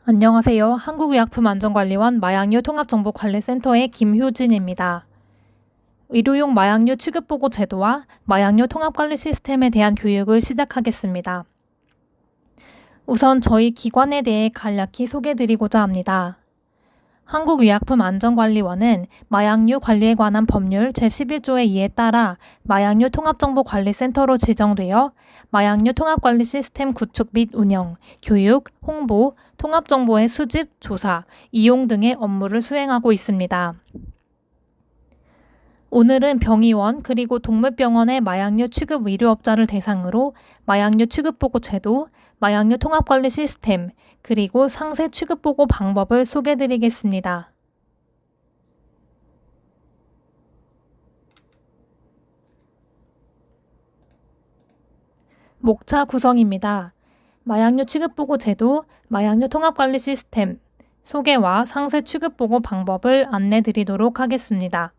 안녕하세요. 한국의약품안전관리원 마약류 통합정보관리센터의 김효진입니다. 의료용 마약류 취급보고 제도와 마약류 통합관리 시스템에 대한 교육을 시작하겠습니다. 우선 저희 기관에 대해 간략히 소개드리고자 합니다. 한국의약품안전관리원은 마약류 관리에 관한 법률 제11조의 2에 따라 마약류 통합정보관리센터로 지정되어 마약류 통합관리 시스템 구축 및 운영, 교육, 홍보, 통합정보의 수집, 조사, 이용 등의 업무를 수행하고 있습니다. 오늘은 병의원 그리고 동물병원의 마약류 취급 의료업자를 대상으로 마약류 취급보고 제도, 마약류 통합관리 시스템, 그리고 상세 취급보고 방법을 소개드리겠습니다. 목차 구성입니다. 마약류 취급보고 제도, 마약류 통합관리 시스템, 소개와 상세 취급보고 방법을 안내드리도록 하겠습니다.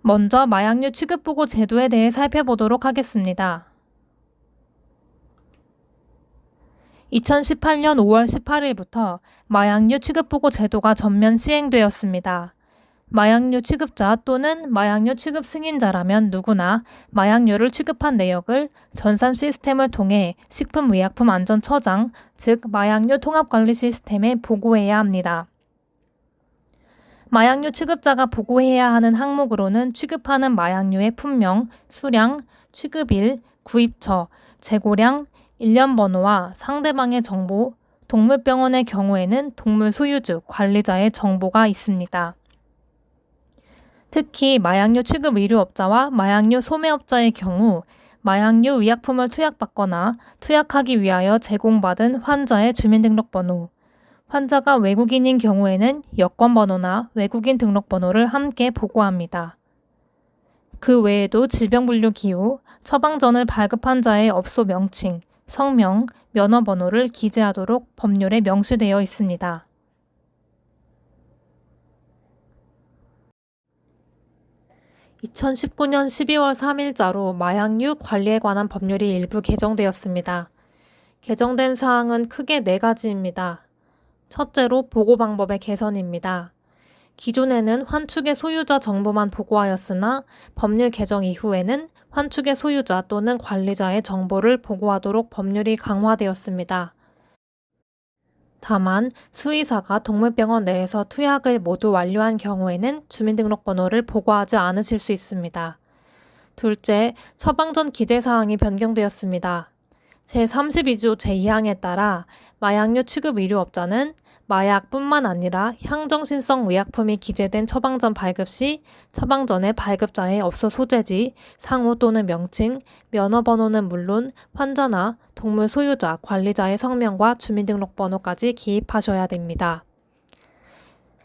먼저 마약류 취급보고 제도에 대해 살펴보도록 하겠습니다. 2018년 5월 18일부터 마약류 취급보고 제도가 전면 시행되었습니다. 마약류 취급자 또는 마약류 취급 승인자라면 누구나 마약류를 취급한 내역을 전산 시스템을 통해 식품의약품안전처장, 즉 마약류 통합관리 시스템에 보고해야 합니다. 마약류 취급자가 보고해야 하는 항목으로는 취급하는 마약류의 품명, 수량, 취급일, 구입처, 재고량, 일련 번호와 상대방의 정보, 동물병원의 경우에는 동물 소유주, 관리자의 정보가 있습니다. 특히 마약류 취급 의료업자와 마약류 소매업자의 경우 마약류 의약품을 투약받거나 투약하기 위하여 제공받은 환자의 주민등록번호, 환자가 외국인인 경우에는 여권번호나 외국인 등록번호를 함께 보고합니다. 그 외에도 질병분류기호, 처방전을 발급한 자의 업소 명칭, 성명, 면허번호를 기재하도록 법률에 명시되어 있습니다. (2019년 12월 3일자로) 마약류 관리에 관한 법률이 일부 개정되었습니다. 개정된 사항은 크게 4가지입니다. 첫째로 보고 방법의 개선입니다. 기존에는 환축의 소유자 정보만 보고하였으나 법률 개정 이후에는 환축의 소유자 또는 관리자의 정보를 보고하도록 법률이 강화되었습니다. 다만 수의사가 동물병원 내에서 투약을 모두 완료한 경우에는 주민등록번호를 보고하지 않으실 수 있습니다. 둘째, 처방전 기재사항이 변경되었습니다. 제32조 제2항에 따라 마약류 취급 의료업자는 마약뿐만 아니라 향정신성 의약품이 기재된 처방전 발급 시 처방전의 발급자의 업소 소재지, 상호 또는 명칭, 면허번호는 물론 환자나 동물 소유자, 관리자의 성명과 주민등록번호까지 기입하셔야 됩니다.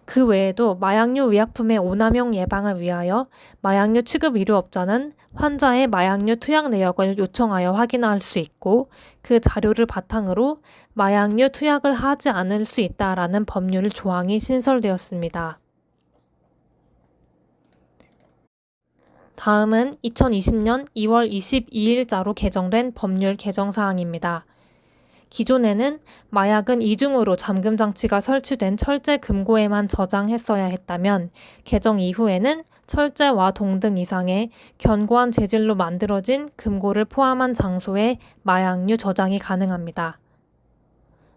그 외에도 마약류 의약품의 오남용 예방을 위하여 마약류 취급 의료업자는 환자의 마약류 투약 내역을 요청하여 확인할 수 있고 그 자료를 바탕으로 마약류 투약을 하지 않을 수 있다라는 법률 조항이 신설되었습니다. 다음은 2020년 2월 22일자로 개정된 법률 개정사항입니다. 기존에는 마약은 이중으로 잠금 장치가 설치된 철제 금고에만 저장했어야 했다면 개정 이후에는 철제와 동등 이상의 견고한 재질로 만들어진 금고를 포함한 장소에 마약류 저장이 가능합니다.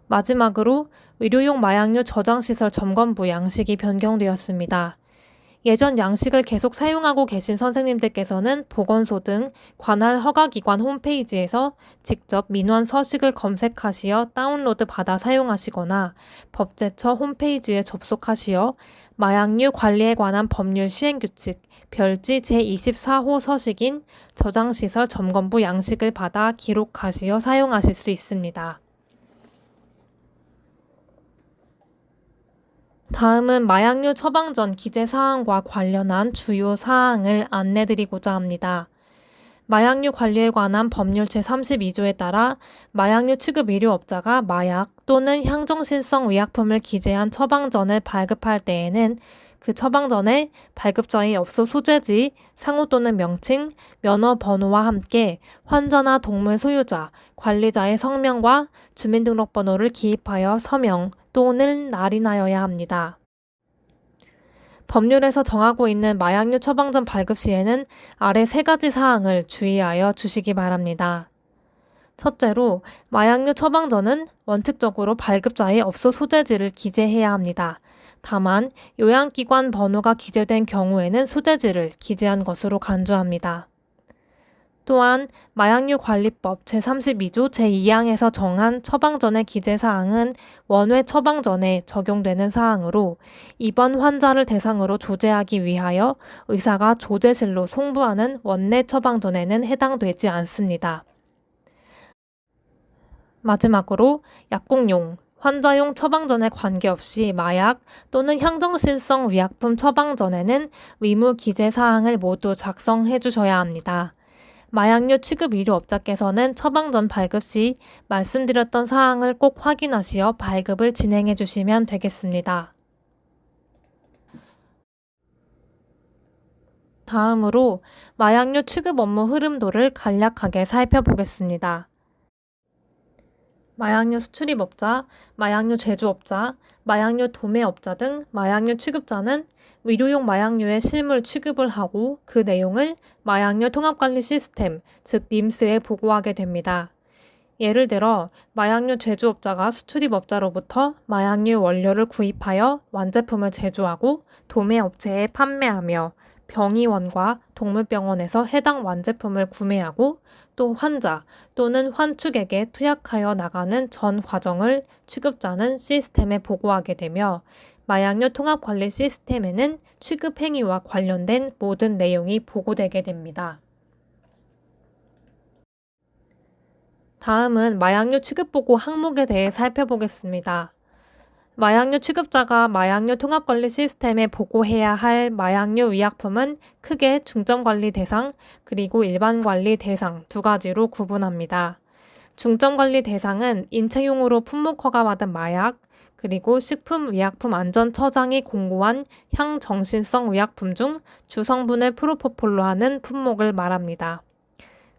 마지막으로 의료용 마약류 저장시설 점검부 양식이 변경되었습니다. 예전 양식을 계속 사용하고 계신 선생님들께서는 보건소 등 관할 허가기관 홈페이지에서 직접 민원 서식을 검색하시어 다운로드 받아 사용하시거나 법제처 홈페이지에 접속하시어 마약류 관리에 관한 법률 시행규칙 별지 제24호 서식인 저장시설 점검부 양식을 받아 기록하시어 사용하실 수 있습니다. 다음은 마약류 처방전 기재 사항과 관련한 주요 사항을 안내드리고자 합니다. 마약류 관리에 관한 법률 제32조에 따라 마약류 취급 의료업자가 마약 또는 향정신성 의약품을 기재한 처방전을 발급할 때에는 그 처방전에 발급자의 업소 소재지, 상호 또는 명칭, 면허 번호와 함께 환자나 동물 소유자, 관리자의 성명과 주민등록번호를 기입하여 서명 또는 날인하여야 합니다. 법률에서 정하고 있는 마약류 처방전 발급 시에는 아래 3가지 사항을 주의하여 주시기 바랍니다. 첫째로, 마약류 처방전은 원칙적으로 발급자의 업소 소재지를 기재해야 합니다. 다만, 요양기관 번호가 기재된 경우에는 소재지를 기재한 것으로 간주합니다. 또한 마약류관리법 제32조 제2항에서 정한 처방전의 기재사항은 원외 처방전에 적용되는 사항으로 입원 환자를 대상으로 조제하기 위하여 의사가 조제실로 송부하는 원내 처방전에는 해당되지 않습니다. 마지막으로 약국용, 환자용 처방전에 관계없이 마약 또는 향정신성 의약품 처방전에는 의무 기재 사항을 모두 작성해 주셔야 합니다. 마약류 취급 의료업자께서는 처방전 발급 시 말씀드렸던 사항을 꼭 확인하시어 발급을 진행해 주시면 되겠습니다. 다음으로 마약류 취급 업무 흐름도를 간략하게 살펴보겠습니다. 마약류 수출입업자, 마약류 제조업자, 마약류 도매업자 등 마약류 취급자는 의료용 마약류의 실물 취급을 하고 그 내용을 마약류 통합관리 시스템, 즉 님스에 보고하게 됩니다. 예를 들어 마약류 제조업자가 수출입업자로부터 마약류 원료를 구입하여 완제품을 제조하고 도매업체에 판매하며 병의원과 동물병원에서 해당 완제품을 구매하고 또 환자 또는 환축에게 투약하여 나가는 전 과정을 취급자는 시스템에 보고하게 되며 마약류 통합관리 시스템에는 취급 행위와 관련된 모든 내용이 보고되게 됩니다. 다음은 마약류 취급보고 항목에 대해 살펴보겠습니다. 마약류 취급자가 마약류 통합관리 시스템에 보고해야 할 마약류 의약품은 크게 중점관리 대상 그리고 일반관리 대상 2가지로 구분합니다. 중점관리 대상은 인체용으로 품목 허가받은 마약, 그리고 식품의약품안전처장이 공고한 향정신성 의약품 중 주성분을 프로포폴로 하는 품목을 말합니다.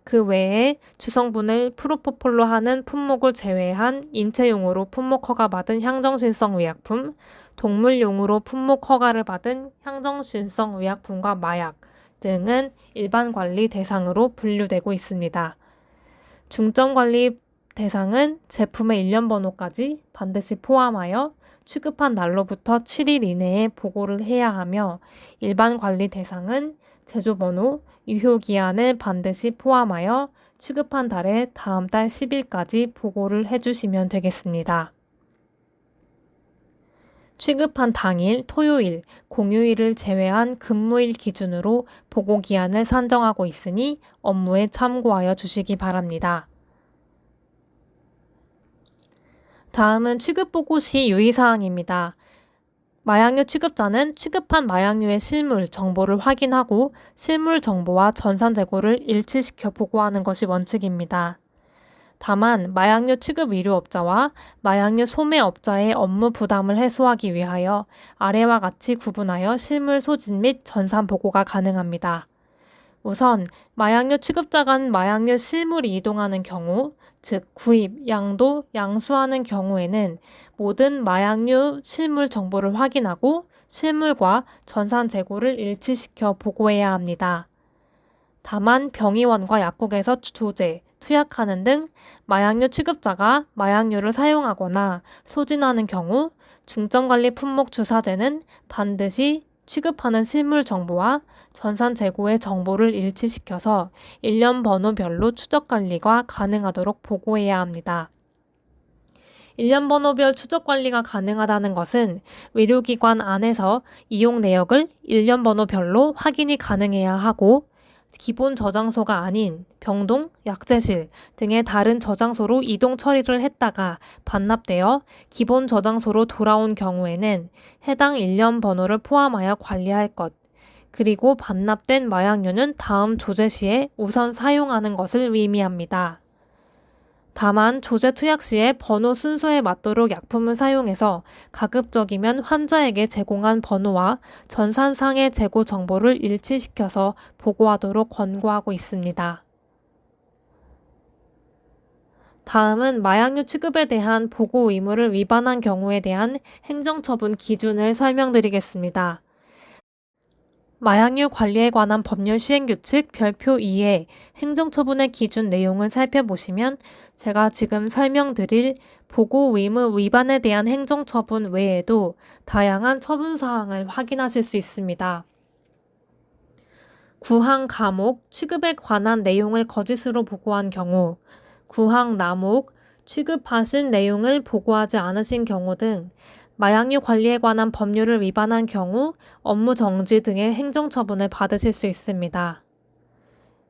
그 외에 주성분을 프로포폴로 하는 품목을 제외한 인체용으로 품목 허가받은 향정신성 의약품, 동물용으로 품목 허가를 받은 향정신성 의약품과 마약 등은 일반관리 대상으로 분류되고 있습니다. 중점관리 대상은 제품의 일련 번호까지 반드시 포함하여 취급한 날로부터 7일 이내에 보고를 해야 하며 일반관리 대상은 제조번호, 유효기한을 반드시 포함하여 취급한 달에 다음 달 10일까지 보고를 해주시면 되겠습니다. 취급한 당일, 토요일, 공휴일을 제외한 근무일 기준으로 보고기한을 산정하고 있으니 업무에 참고하여 주시기 바랍니다. 다음은 취급보고 시 유의사항입니다. 마약류 취급자는 취급한 마약류의 실물 정보를 확인하고 실물 정보와 전산 재고를 일치시켜 보고하는 것이 원칙입니다. 다만 마약류 취급 의료업자와 마약류 소매업자의 업무 부담을 해소하기 위하여 아래와 같이 구분하여 실물 소진 및 전산 보고가 가능합니다. 우선 마약류 취급자 간 마약류 실물이 이동하는 경우, 즉 구입, 양도, 양수하는 경우에는 모든 마약류 실물 정보를 확인하고 실물과 전산 재고를 일치시켜 보고해야 합니다. 다만 병의원과 약국에서 조제, 투약하는 등 마약류 취급자가 마약류를 사용하거나 소진하는 경우 중점관리 품목 주사제는 반드시 취급하는 실물 정보와 전산 재고의 정보를 일치시켜서 일련 번호별로 추적 관리가 가능하도록 보고해야 합니다. 일련 번호별 추적 관리가 가능하다는 것은 의료기관 안에서 이용 내역을 일련 번호별로 확인이 가능해야 하고 기본 저장소가 아닌 병동, 약재실 등의 다른 저장소로 이동 처리를 했다가 반납되어 기본 저장소로 돌아온 경우에는 해당 일련 번호를 포함하여 관리할 것, 그리고 반납된 마약류는 다음 조제 시에 우선 사용하는 것을 의미합니다. 다만 조제 투약 시에 번호 순서에 맞도록 약품을 사용해서 가급적이면 환자에게 제공한 번호와 전산상의 재고 정보를 일치시켜서 보고하도록 권고하고 있습니다. 다음은 마약류 취급에 대한 보고 의무를 위반한 경우에 대한 행정처분 기준을 설명드리겠습니다. 마약류 관리에 관한 법률 시행규칙 별표 2의 행정처분의 기준 내용을 살펴보시면 제가 지금 설명드릴 보고 의무 위반에 대한 행정처분 외에도 다양한 처분사항을 확인하실 수 있습니다. 구항 감옥, 취급에 관한 내용을 거짓으로 보고한 경우, 구항 남옥, 취급하신 내용을 보고하지 않으신 경우 등 마약류 관리에 관한 법률을 위반한 경우 업무 정지 등의 행정처분을 받으실 수 있습니다.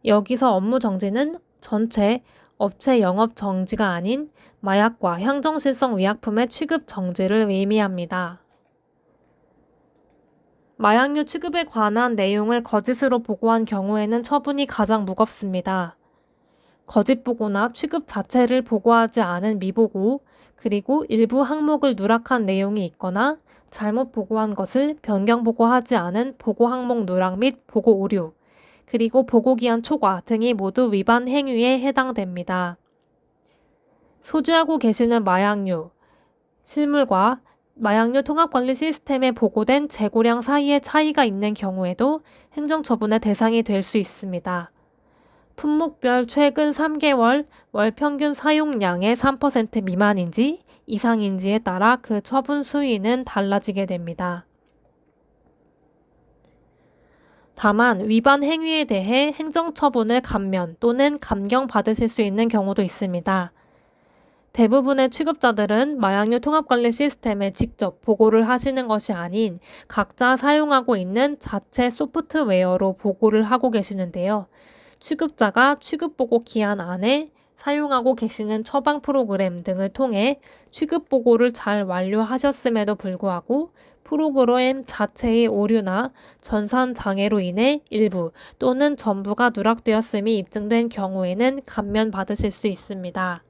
여기서 업무 정지는 전체 업체 영업 정지가 아닌 마약과 향정신성 의약품의 취급 정지를 의미합니다. 마약류 취급에 관한 내용을 거짓으로 보고한 경우에는 처분이 가장 무겁습니다. 거짓 보고나 취급 자체를 보고하지 않은 미보고, 그리고 일부 항목을 누락한 내용이 있거나 잘못 보고한 것을 변경 보고하지 않은 보고 항목 누락 및 보고 오류, 그리고 보고기한 초과 등이 모두 위반 행위에 해당됩니다. 소지하고 계시는 마약류, 실물과 마약류 통합관리 시스템에 보고된 재고량 사이에 차이가 있는 경우에도 행정처분의 대상이 될 수 있습니다. 품목별 최근 3개월 월 평균 사용량의 3% 미만인지 이상인지에 따라 그 처분 수위는 달라지게 됩니다. 다만 위반 행위에 대해 행정처분을 감면 또는 감경받으실 수 있는 경우도 있습니다. 대부분의 취급자들은 마약류 통합관리 시스템에 직접 보고를 하시는 것이 아닌 각자 사용하고 있는 자체 소프트웨어로 보고를 하고 계시는데요. 취급자가 취급보고 기한 안에 사용하고 계시는 처방 프로그램 등을 통해 취급보고를 잘 완료하셨음에도 불구하고 프로그램 자체의 오류나 전산 장애로 인해 일부 또는 전부가 누락되었음이 입증된 경우에는 감면받으실 수 있습니다.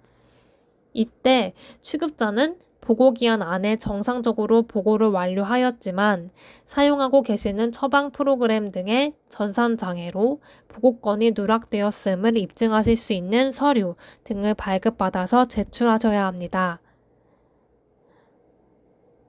이때 취급자는 보고기한 안에 정상적으로 보고를 완료하였지만 사용하고 계시는 처방 프로그램 등의 전산 장애로 보고건이 누락되었음을 입증하실 수 있는 서류 등을 발급받아서 제출하셔야 합니다.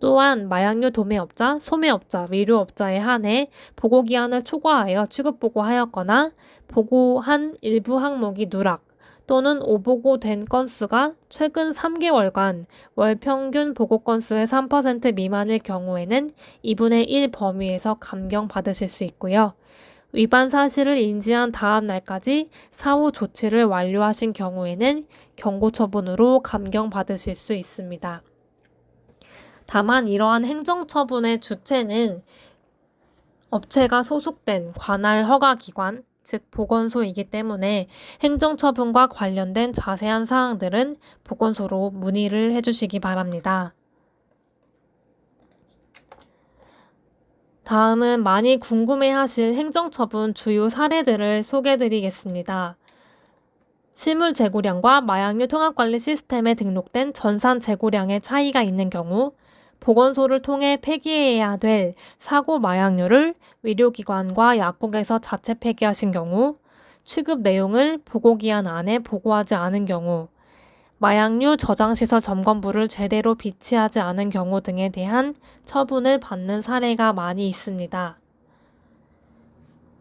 또한 마약류 도매업자, 소매업자, 의료업자에 한해 보고기한을 초과하여 취급보고하였거나 보고한 일부 항목이 누락, 또는 오보고된 건수가 최근 3개월간 월 평균 보고 건수의 3% 미만일 경우에는 2분의 1 범위에서 감경받으실 수 있고요. 위반 사실을 인지한 다음 날까지 사후 조치를 완료하신 경우에는 경고처분으로 감경받으실 수 있습니다. 다만 이러한 행정처분의 주체는 업체가 소속된 관할 허가기관, 즉 보건소이기 때문에 행정처분과 관련된 자세한 사항들은 보건소로 문의를 해주시기 바랍니다. 다음은 많이 궁금해하실 행정처분 주요 사례들을 소개해드리겠습니다. 실물 재고량과 마약류 통합관리 시스템에 등록된 전산 재고량의 차이가 있는 경우, 보건소를 통해 폐기해야 될 사고 마약류를 의료기관과 약국에서 자체 폐기하신 경우, 취급 내용을 보고기한 안에 보고하지 않은 경우, 마약류 저장시설 점검부를 제대로 비치하지 않은 경우 등에 대한 처분을 받는 사례가 많이 있습니다.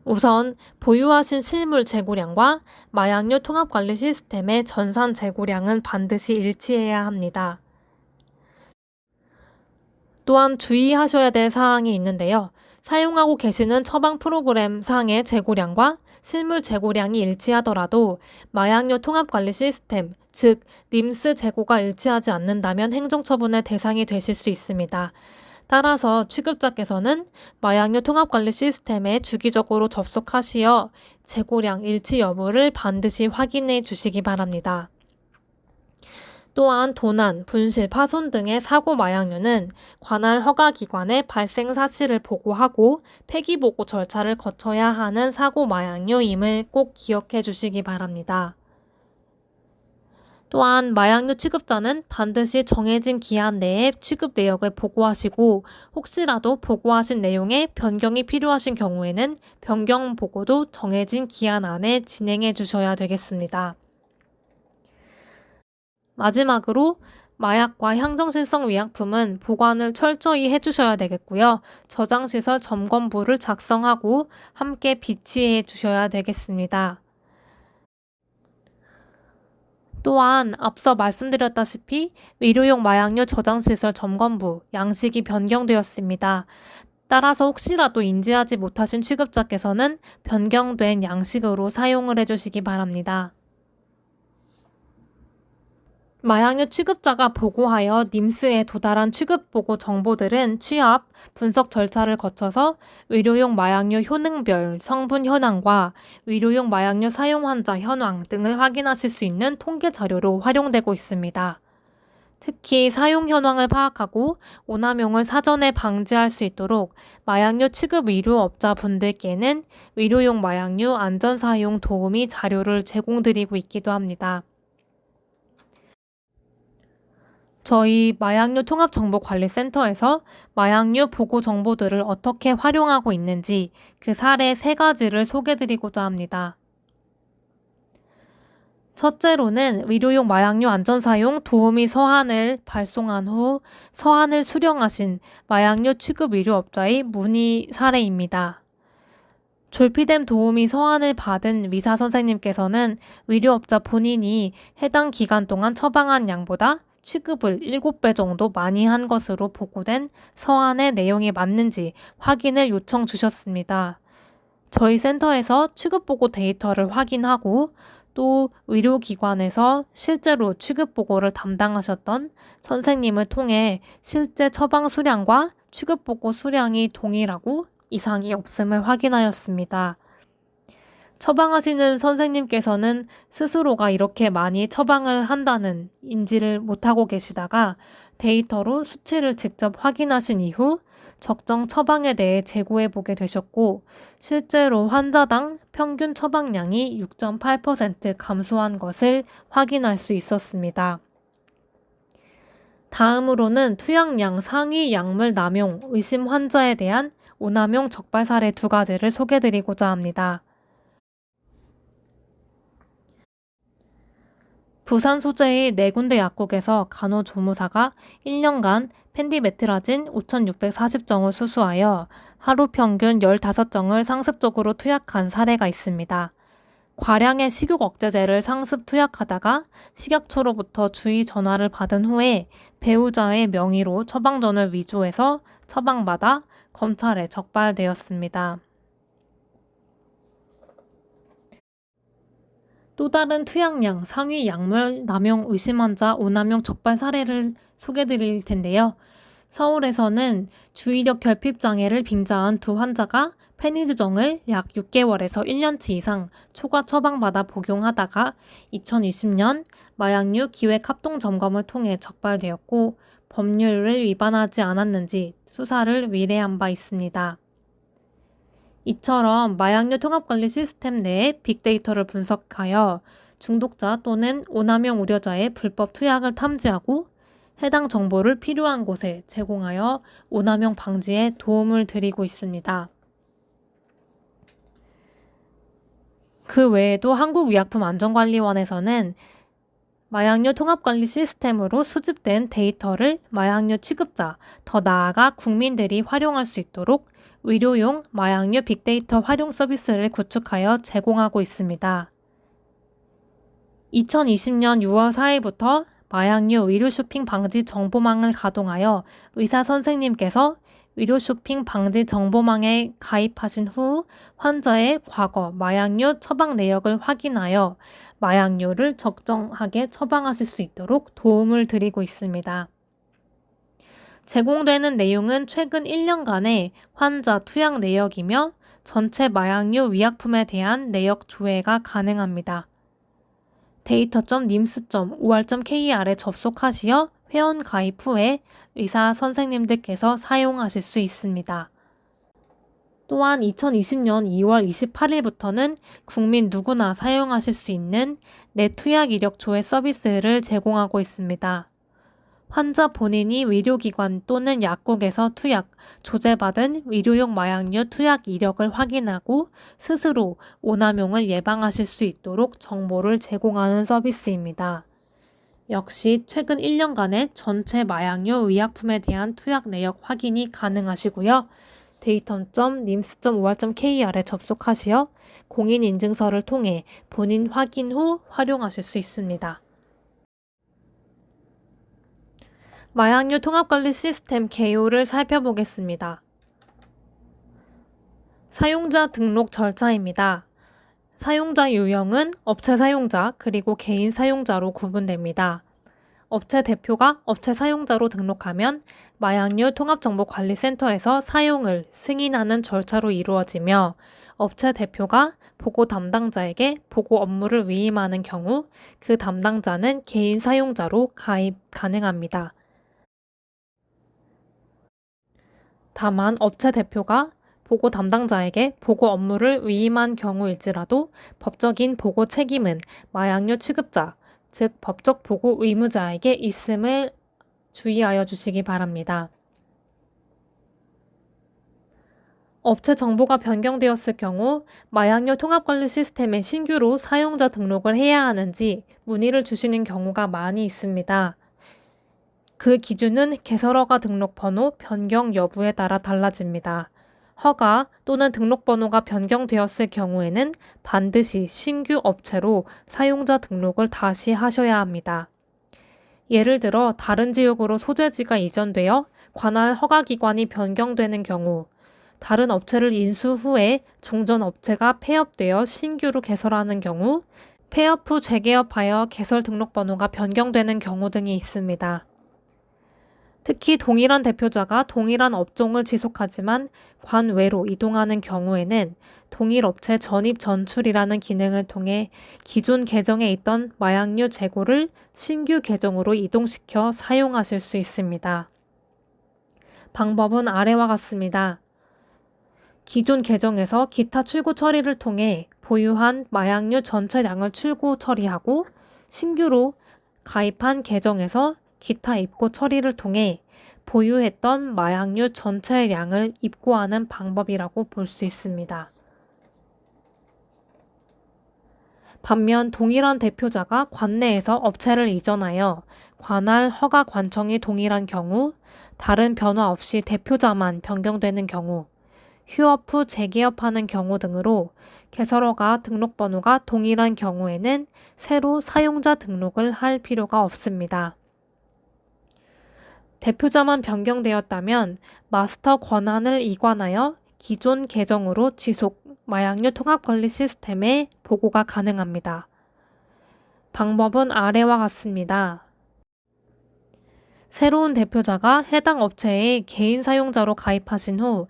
우선 보유하신 실물 재고량과 마약류 통합관리 시스템의 전산 재고량은 반드시 일치해야 합니다. 또한 주의하셔야 될 사항이 있는데요. 사용하고 계시는 처방 프로그램 상의 재고량과 실물 재고량이 일치하더라도 마약류 통합관리 시스템, 즉 님스 재고가 일치하지 않는다면 행정처분의 대상이 되실 수 있습니다. 따라서 취급자께서는 마약류 통합관리 시스템에 주기적으로 접속하시어 재고량 일치 여부를 반드시 확인해 주시기 바랍니다. 또한 도난, 분실, 파손 등의 사고 마약류는 관할 허가기관에 발생 사실을 보고하고 폐기보고 절차를 거쳐야 하는 사고 마약류임을 꼭 기억해 주시기 바랍니다. 또한 마약류 취급자는 반드시 정해진 기한 내에 취급 내역을 보고하시고 혹시라도 보고하신 내용에 변경이 필요하신 경우에는 변경 보고도 정해진 기한 안에 진행해 주셔야 되겠습니다. 마지막으로 마약과 향정신성 의약품은 보관을 철저히 해주셔야 되겠고요. 저장시설 점검부를 작성하고 함께 비치해 주셔야 되겠습니다. 또한 앞서 말씀드렸다시피 의료용 마약류 저장시설 점검부 양식이 변경되었습니다. 따라서 혹시라도 인지하지 못하신 취급자께서는 변경된 양식으로 사용을 해주시기 바랍니다. 마약류 취급자가 보고하여 님스에 도달한 취급보고 정보들은 취합, 분석 절차를 거쳐서 의료용 마약류 효능별 성분 현황과 의료용 마약류 사용 환자 현황 등을 확인하실 수 있는 통계 자료로 활용되고 있습니다. 특히 사용 현황을 파악하고 오남용을 사전에 방지할 수 있도록 마약류 취급 의료업자분들께는 의료용 마약류 안전사용 도우미 자료를 제공드리고 있기도 합니다. 저희 마약류 통합정보관리센터에서 마약류 보고 정보들을 어떻게 활용하고 있는지 그 사례 3가지를 소개드리고자 합니다. 첫째로는 의료용 마약류 안전사용 도우미 서한을 발송한 후 서한을 수령하신 마약류 취급 의료업자의 문의 사례입니다. 졸피뎀 도우미 서한을 받은 의사 선생님께서는 의료업자 본인이 해당 기간 동안 처방한 양보다 취급을 7배 정도 많이 한 것으로 보고된 서한의 내용이 맞는지 확인을 요청 주셨습니다. 저희 센터에서 취급보고 데이터를 확인하고 또 의료기관에서 실제로 취급보고를 담당하셨던 선생님을 통해 실제 처방 수량과 취급보고 수량이 동일하고 이상이 없음을 확인하였습니다. 처방하시는 선생님께서는 스스로가 이렇게 많이 처방을 한다는 인지를 못하고 계시다가 데이터로 수치를 직접 확인하신 이후 적정 처방에 대해 재고해 보게 되셨고 실제로 환자당 평균 처방량이 6.8% 감소한 것을 확인할 수 있었습니다. 다음으로는 투약량 상위 약물 남용 의심 환자에 대한 오남용 적발 사례 2가지를 소개드리고자 합니다. 부산 소재의 4군데 약국에서 간호조무사가 1년간 펜디메트라진 5,640정을 수수하여 하루 평균 15정을 상습적으로 투약한 사례가 있습니다. 과량의 식욕 억제제를 상습 투약하다가 식약처로부터 주의 전화를 받은 후에 배우자의 명의로 처방전을 위조해서 처방받아 검찰에 적발되었습니다. 또 다른 투약량 상위 약물 남용 의심 환자 오남용 적발 사례를 소개드릴 텐데요. 서울에서는 주의력 결핍 장애를 빙자한 2 환자가 페니드정을 약 6개월에서 1년치 이상 초과 처방받아 복용하다가 2020년 마약류 기획 합동 점검을 통해 적발되었고 법률을 위반하지 않았는지 수사를 의뢰한 바 있습니다. 이처럼 마약류 통합관리 시스템 내에 빅데이터를 분석하여 중독자 또는 오남용 우려자의 불법 투약을 탐지하고 해당 정보를 필요한 곳에 제공하여 오남용 방지에 도움을 드리고 있습니다. 그 외에도 한국의약품안전관리원에서는 마약류 통합관리 시스템으로 수집된 데이터를 마약류 취급자, 더 나아가 국민들이 활용할 수 있도록 의료용 마약류 빅데이터 활용 서비스를 구축하여 제공하고 있습니다. 2020년 6월 4일부터 마약류 의료 쇼핑 방지 정보망을 가동하여 의사 선생님께서 의료 쇼핑 방지 정보망에 가입하신 후 환자의 과거 마약류 처방 내역을 확인하여 마약류를 적정하게 처방하실 수 있도록 도움을 드리고 있습니다. 제공되는 내용은 최근 1년간의 환자 투약 내역이며 전체 마약류 의약품에 대한 내역 조회가 가능합니다. data.nims.or.kr에 접속하시어 회원 가입 후에 의사 선생님들께서 사용하실 수 있습니다. 또한 2020년 2월 28일부터는 국민 누구나 사용하실 수 있는 내 투약 이력 조회 서비스를 제공하고 있습니다. 환자 본인이 의료기관 또는 약국에서 투약, 조제받은 의료용 마약류 투약 이력을 확인하고 스스로 오남용을 예방하실 수 있도록 정보를 제공하는 서비스입니다. 역시 최근 1년간의 전체 마약류 의약품에 대한 투약 내역 확인이 가능하시고요. 데이터.nims.or.kr에 접속하시어 공인인증서를 통해 본인 확인 후 활용하실 수 있습니다. 마약류 통합관리 시스템 개요를 살펴보겠습니다. 사용자 등록 절차입니다. 사용자 유형은 업체 사용자 그리고 개인 사용자로 구분됩니다. 업체 대표가 업체 사용자로 등록하면 마약류 통합정보관리센터에서 사용을 승인하는 절차로 이루어지며 업체 대표가 보고 담당자에게 보고 업무를 위임하는 경우 그 담당자는 개인 사용자로 가입 가능합니다. 다만 업체 대표가 보고 담당자에게 보고 업무를 위임한 경우일지라도 법적인 보고 책임은 마약류 취급자, 즉 법적 보고 의무자에게 있음을 주의하여 주시기 바랍니다. 업체 정보가 변경되었을 경우 마약류 통합관리 시스템에 신규로 사용자 등록을 해야 하는지 문의를 주시는 경우가 많이 있습니다. 그 기준은 개설허가 등록번호 변경 여부에 따라 달라집니다. 허가 또는 등록번호가 변경되었을 경우에는 반드시 신규 업체로 사용자 등록을 다시 하셔야 합니다. 예를 들어 다른 지역으로 소재지가 이전되어 관할 허가기관이 변경되는 경우, 다른 업체를 인수 후에 종전 업체가 폐업되어 신규로 개설하는 경우, 폐업 후 재개업하여 개설 등록번호가 변경되는 경우 등이 있습니다. 특히 동일한 대표자가 동일한 업종을 지속하지만 관외로 이동하는 경우에는 동일 업체 전입 전출이라는 기능을 통해 기존 계정에 있던 마약류 재고를 신규 계정으로 이동시켜 사용하실 수 있습니다. 방법은 아래와 같습니다. 기존 계정에서 기타 출고 처리를 통해 보유한 마약류 전체량을 출고 처리하고 신규로 가입한 계정에서 기타 입고 처리를 통해 보유했던 마약류 전체량을 입고하는 방법이라고 볼 수 있습니다. 반면 동일한 대표자가 관내에서 업체를 이전하여 관할 허가 관청이 동일한 경우, 다른 변화 없이 대표자만 변경되는 경우, 휴업 후 재개업하는 경우 등으로 개설허가 등록번호가 동일한 경우에는 새로 사용자 등록을 할 필요가 없습니다. 대표자만 변경되었다면 마스터 권한을 이관하여 기존 계정으로 지속 마약류 통합관리 시스템에 보고가 가능합니다. 방법은 아래와 같습니다. 새로운 대표자가 해당 업체의 개인 사용자로 가입하신 후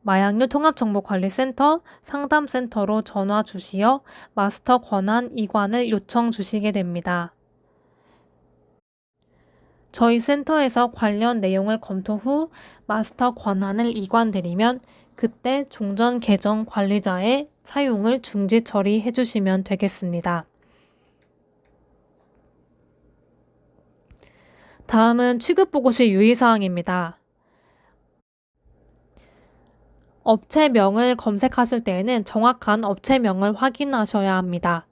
마약류 통합정보관리센터 상담센터로 전화 주시어 마스터 권한 이관을 요청 주시게 됩니다. 저희 센터에서 관련 내용을 검토 후 마스터 권한을 이관드리면 그때 종전 계정 관리자의 사용을 중지 처리해 주시면 되겠습니다. 다음은 취급보고 시 유의사항입니다. 업체명을 검색하실 때에는 정확한 업체명을 확인하셔야 합니다.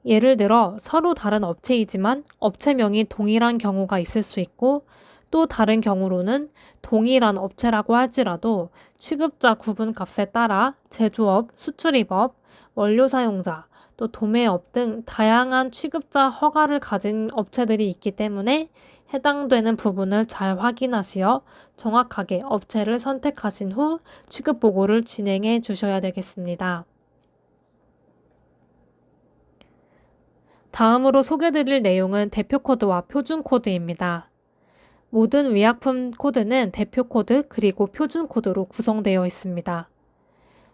예를 들어 서로 다른 업체이지만 업체명이 동일한 경우가 있을 수 있고 또 다른 경우로는 동일한 업체라고 할지라도 취급자 구분값에 따라 제조업, 수출입업, 원료 사용자, 또 도매업 등 다양한 취급자 허가를 가진 업체들이 있기 때문에 해당되는 부분을 잘 확인하시어 정확하게 업체를 선택하신 후 취급 보고를 진행해 주셔야 되겠습니다. 다음으로 소개드릴 내용은 대표 코드와 표준 코드입니다. 모든 의약품 코드는 대표 코드 그리고 표준 코드로 구성되어 있습니다.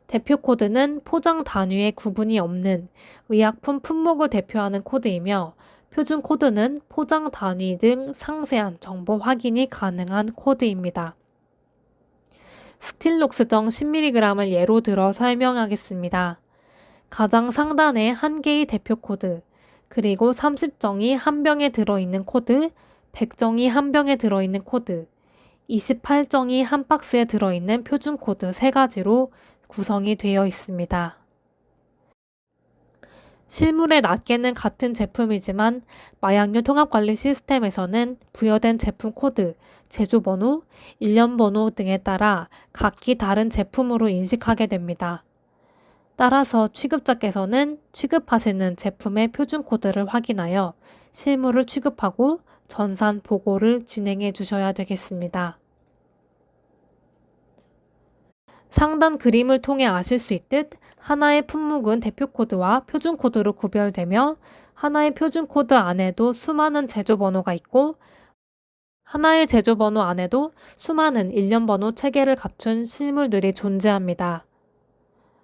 대표 코드는 포장 단위의 구분이 없는 의약품 품목을 대표하는 코드이며 표준 코드는 포장 단위 등 상세한 정보 확인이 가능한 코드입니다. 스틸록스정 10mg을 예로 들어 설명하겠습니다. 가장 상단에 한 개의 대표 코드, 그리고 30정이 한 병에 들어있는 코드, 100정이 한 병에 들어있는 코드, 28정이 한 박스에 들어있는 표준 코드 3가지로 구성이 되어 있습니다. 실물의 낱개는 같은 제품이지만 마약류 통합관리 시스템에서는 부여된 제품 코드, 제조번호, 일련번호 등에 따라 각기 다른 제품으로 인식하게 됩니다. 따라서 취급자께서는 취급하시는 제품의 표준 코드를 확인하여 실물을 취급하고 전산 보고를 진행해 주셔야 되겠습니다. 상단 그림을 통해 아실 수 있듯 하나의 품목은 대표 코드와 표준 코드로 구별되며 하나의 표준 코드 안에도 수많은 제조번호가 있고 하나의 제조번호 안에도 수많은 일련번호 체계를 갖춘 실물들이 존재합니다.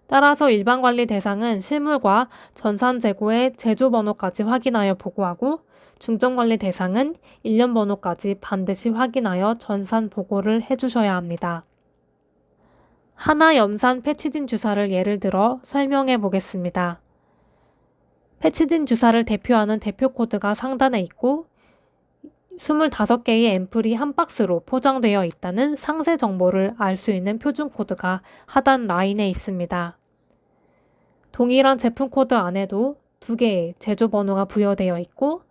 따라서 일반관리 대상은 실물과 전산 재고의 제조번호까지 확인하여 보고하고 중점관리 대상은 일련번호까지 반드시 확인하여 전산 보고를 해주셔야 합니다. 하나 염산 패치진 주사를 예를 들어 설명해 보겠습니다. 패치진 주사를 대표하는 대표 코드가 상단에 있고 25개의 앰플이 한 박스로 포장되어 있다는 상세 정보를 알 수 있는 표준 코드가 하단 라인에 있습니다. 동일한 제품 코드 안에도 2개의 제조 번호가 부여되어 있고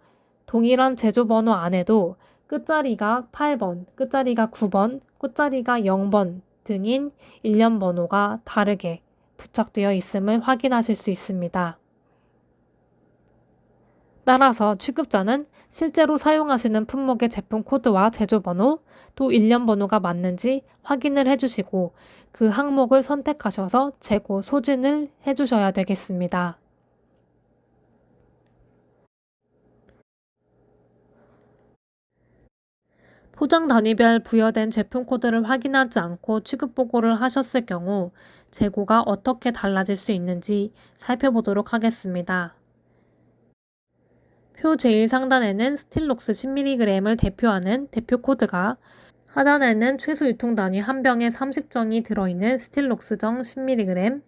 동일한 제조 번호 안에도 끝자리가 8번, 끝자리가 9번, 끝자리가 0번 등인 일련 번호가 다르게 부착되어 있음을 확인하실 수 있습니다. 따라서 취급자는 실제로 사용하시는 품목의 제품 코드와 제조 번호, 또 일련 번호가 맞는지 확인을 해주시고 그 항목을 선택하셔서 재고 소진을 해주셔야 되겠습니다. 포장 단위별 부여된 제품 코드를 확인하지 않고 취급 보고를 하셨을 경우 재고가 어떻게 달라질 수 있는지 살펴보도록 하겠습니다. 표 제일 상단에는 스틸록스 10mg을 대표하는 대표 코드가, 하단에는 최소 유통 단위 한 병에 30정이 들어있는 스틸록스정 10mg,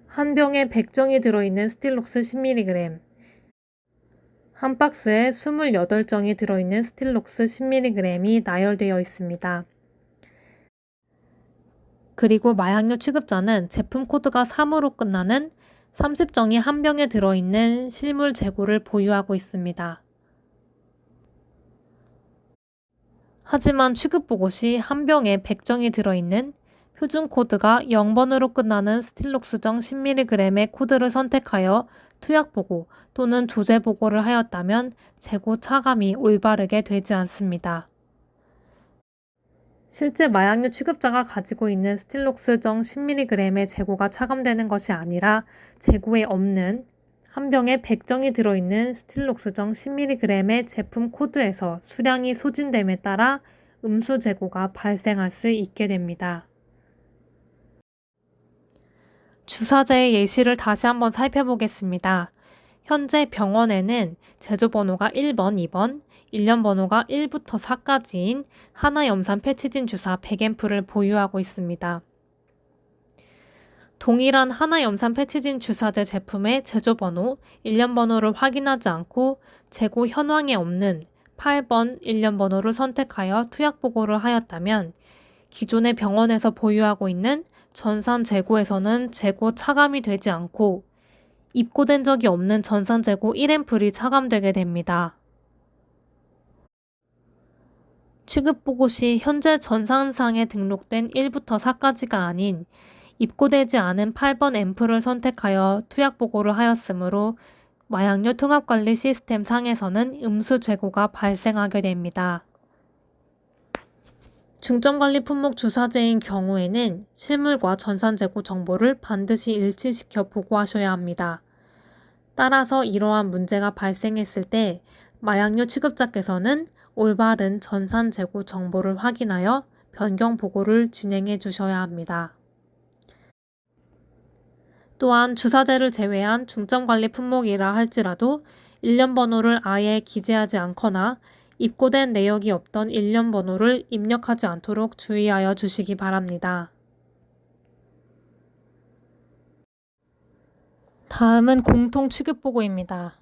한 병에 100정이 들어있는 스틸록스 10mg, 한 박스에 28정이 들어있는 스틸록스 10mg이 나열되어 있습니다. 그리고 마약류 취급자는 제품 코드가 3으로 끝나는 30정이 한 병에 들어있는 실물 재고를 보유하고 있습니다. 하지만 취급보고 시 한 병에 100정이 들어있는 표준 코드가 0번으로 끝나는 스틸록스정 10mg의 코드를 선택하여 투약보고 또는 조제보고를 하였다면 재고 차감이 올바르게 되지 않습니다. 실제 마약류 취급자가 가지고 있는 스틸록스정 10mg의 재고가 차감되는 것이 아니라 재고에 없는 한 병에 100정이 들어있는 스틸록스정 10mg의 제품 코드에서 수량이 소진됨에 따라 음수 재고가 발생할 수 있게 됩니다. 주사제의 예시를 다시 한번 살펴보겠습니다. 현재 병원에는 제조번호가 1번, 2번, 일련번호가 1부터 4까지인 하나 염산 패치진 주사 100앰플을 보유하고 있습니다. 동일한 하나 염산 패치진 주사제 제품의 제조번호, 일련번호를 확인하지 않고 재고 현황에 없는 8번 일련번호를 선택하여 투약보고를 하였다면 기존의 병원에서 보유하고 있는 전산 재고에서는 재고 차감이 되지 않고 입고된 적이 없는 전산 재고 1앰플이 차감되게 됩니다. 취급보고 시 현재 전산상에 등록된 1부터 4까지가 아닌 입고되지 않은 8번 앰플을 선택하여 투약보고를 하였으므로 마약류 통합관리 시스템 상에서는 음수 재고가 발생하게 됩니다. 중점관리 품목 주사제인 경우에는 실물과 전산재고 정보를 반드시 일치시켜 보고하셔야 합니다. 따라서 이러한 문제가 발생했을 때 마약류 취급자께서는 올바른 전산재고 정보를 확인하여 변경 보고를 진행해 주셔야 합니다. 또한 주사제를 제외한 중점관리 품목이라 할지라도 일련번호를 아예 기재하지 않거나 입고된 내역이 없던 일련 번호를 입력하지 않도록 주의하여 주시기 바랍니다. 다음은 공통 취급보고입니다.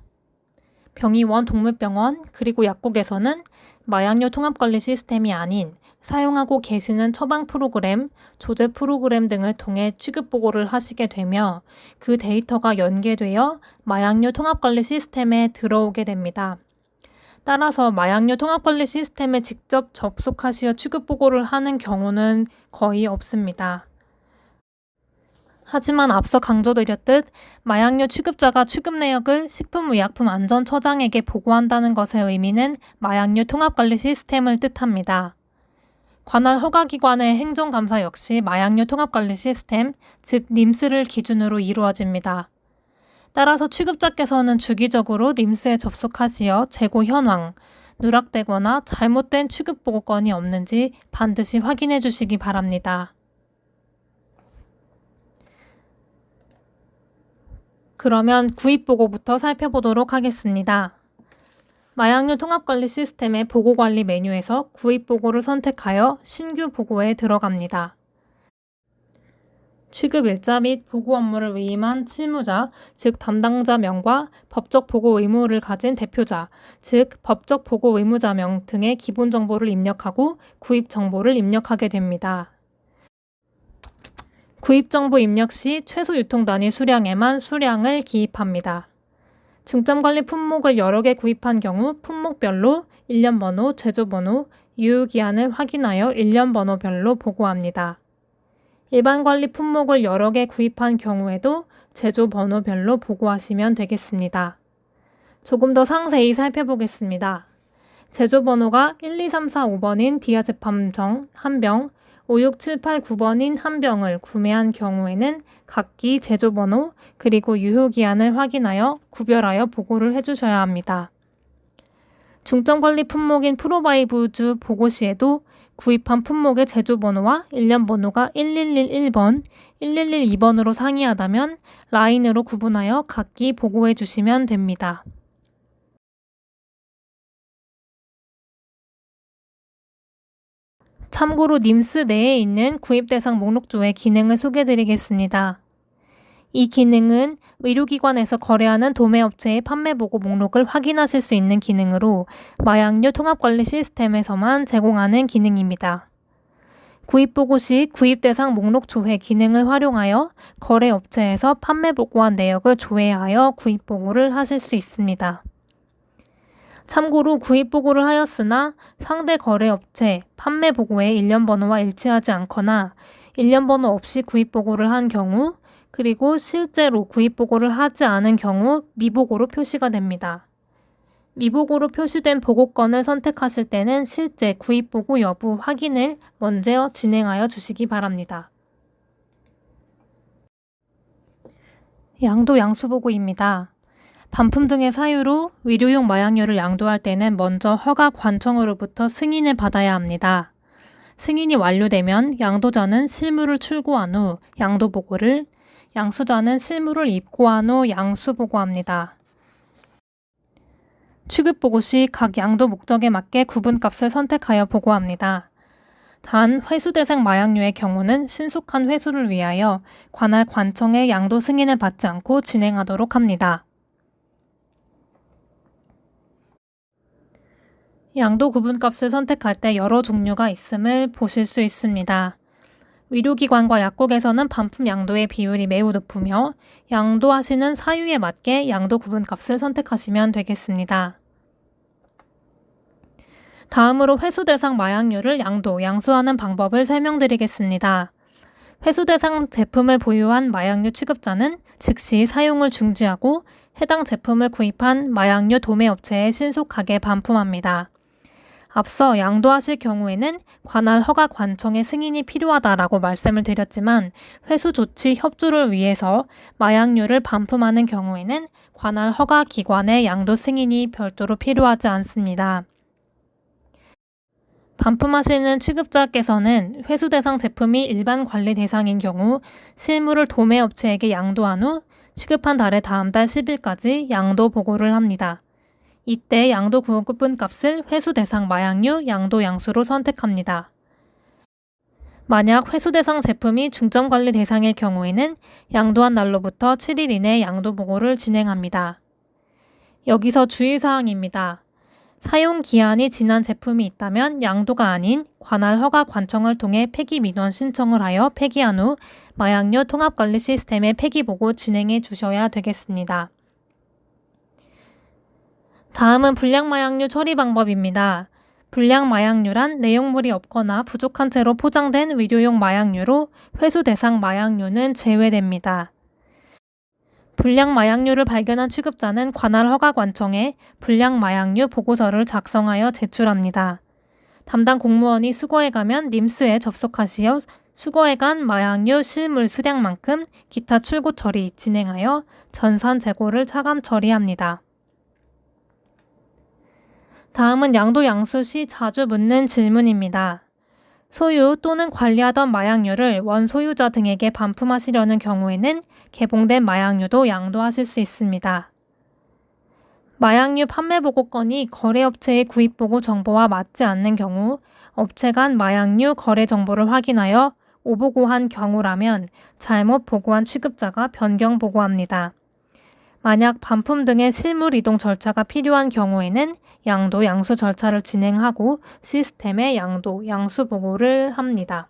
병의원 동물병원 그리고 약국에서는 마약류 통합관리 시스템이 아닌 사용하고 계시는 처방 프로그램, 조제 프로그램 등을 통해 취급보고를 하시게 되며 그 데이터가 연계되어 마약류 통합관리 시스템에 들어오게 됩니다. 따라서 마약류 통합관리 시스템에 직접 접속하시어 취급보고를 하는 경우는 거의 없습니다. 하지만 앞서 강조드렸듯 마약류 취급자가 취급 내역을 식품의약품안전처장에게 보고한다는 것의 의미는 마약류 통합관리 시스템을 뜻합니다. 관할 허가기관의 행정감사 역시 마약류 통합관리 시스템, 즉 님스를 기준으로 이루어집니다. 따라서 취급자께서는 주기적으로 님스에 접속하시어 재고 현황, 누락되거나 잘못된 취급보고건이 없는지 반드시 확인해 주시기 바랍니다. 그러면 구입보고부터 살펴보도록 하겠습니다. 마약류 통합관리 시스템의 보고관리 메뉴에서 구입보고를 선택하여 신규 보고에 들어갑니다. 취급일자 및 보고 업무를 위임한 실무자, 즉 담당자명과 법적 보고 의무를 가진 대표자, 즉 법적 보고 의무자명 등의 기본 정보를 입력하고 구입 정보를 입력하게 됩니다. 구입 정보 입력 시 최소 유통 단위 수량에만 수량을 기입합니다. 중점관리 품목을 여러 개 구입한 경우 품목별로 일련번호, 제조번호, 유효기한을 확인하여 일련번호별로 보고합니다. 일반관리 품목을 여러 개 구입한 경우에도 제조번호별로 보고하시면 되겠습니다. 조금 더 상세히 살펴보겠습니다. 제조번호가 1, 2, 3, 4, 5번인 디아제팜정 1병, 5, 6, 7, 8, 9번인 한 병을 구매한 경우에는 각기 제조번호 그리고 유효기한을 확인하여 구별하여 보고를 해주셔야 합니다. 중점관리 품목인 프로바이브주 보고 시에도 구입한 품목의 제조번호와 일련번호가 1111번, 1112번으로 상이하다면 라인으로 구분하여 각기 보고해 주시면 됩니다. 참고로 님스 내에 있는 구입 대상 목록조의 기능을 소개해드리겠습니다. 이 기능은 의료기관에서 거래하는 도매업체의 판매보고 목록을 확인하실 수 있는 기능으로 마약류 통합관리 시스템에서만 제공하는 기능입니다. 구입보고 시 구입 대상 목록 조회 기능을 활용하여 거래업체에서 판매보고한 내역을 조회하여 구입보고를 하실 수 있습니다. 참고로 구입보고를 하였으나 상대 거래업체 판매보고의 일련번호와 일치하지 않거나 일련번호 없이 구입보고를 한 경우 그리고 실제로 구입보고를 하지 않은 경우 미보고로 표시가 됩니다. 미보고로 표시된 보고건을 선택하실 때는 실제 구입보고 여부 확인을 먼저 진행하여 주시기 바랍니다. 양도 양수보고입니다. 반품 등의 사유로 의료용 마약류를 양도할 때는 먼저 허가 관청으로부터 승인을 받아야 합니다. 승인이 완료되면 양도자는 실물을 출고한 후 양도보고를, 양수자는 실물을 입고한 후 양수보고합니다. 취급보고 시 각 양도 목적에 맞게 구분값을 선택하여 보고합니다. 단 회수대상 마약류의 경우는 신속한 회수를 위하여 관할 관청의 양도 승인을 받지 않고 진행하도록 합니다. 양도 구분값을 선택할 때 여러 종류가 있음을 보실 수 있습니다. 의료기관과 약국에서는 반품 양도의 비율이 매우 높으며 양도하시는 사유에 맞게 양도 구분값을 선택하시면 되겠습니다. 다음으로 회수 대상 마약류를 양수하는 방법을 설명드리겠습니다. 회수 대상 제품을 보유한 마약류 취급자는 즉시 사용을 중지하고 해당 제품을 구입한 마약류 도매업체에 신속하게 반품합니다. 앞서 양도하실 경우에는 관할 허가 관청의 승인이 필요하다라고 말씀을 드렸지만 회수 조치 협조를 위해서 마약류를 반품하는 경우에는 관할 허가 기관의 양도 승인이 별도로 필요하지 않습니다. 반품하시는 취급자께서는 회수 대상 제품이 일반 관리 대상인 경우 실물을 도매업체에게 양도한 후 취급한 달의 다음 달 10일까지 양도 보고를 합니다. 이때 양도 구분값을 회수 대상 마약류, 양도 양수로 선택합니다. 만약 회수 대상 제품이 중점 관리 대상일 경우에는 양도한 날로부터 7일 이내 양도 보고를 진행합니다. 여기서 주의사항입니다. 사용 기한이 지난 제품이 있다면 양도가 아닌 관할 허가 관청을 통해 폐기 민원 신청을 하여 폐기한 후 마약류 통합관리 시스템의 폐기 보고 진행해 주셔야 되겠습니다. 다음은 불량 마약류 처리 방법입니다. 불량 마약류란 내용물이 없거나 부족한 채로 포장된 의료용 마약류로 회수 대상 마약류는 제외됩니다. 불량 마약류를 발견한 취급자는 관할 허가관청에 불량 마약류 보고서를 작성하여 제출합니다. 담당 공무원이 수거해 가면 림스에 접속하시어 수거해 간 마약류 실물 수량만큼 기타 출고 처리 진행하여 전산 재고를 차감 처리합니다. 다음은 양도 양수 시 자주 묻는 질문입니다. 소유 또는 관리하던 마약류를 원소유자 등에게 반품하시려는 경우에는 개봉된 마약류도 양도하실 수 있습니다. 마약류 판매보고 건이 거래업체의 구입보고 정보와 맞지 않는 경우 업체 간 마약류 거래 정보를 확인하여 오보고한 경우라면 잘못 보고한 취급자가 변경 보고합니다. 만약 반품 등의 실물 이동 절차가 필요한 경우에는 양도 양수 절차를 진행하고 시스템에 양도 양수 보고를 합니다.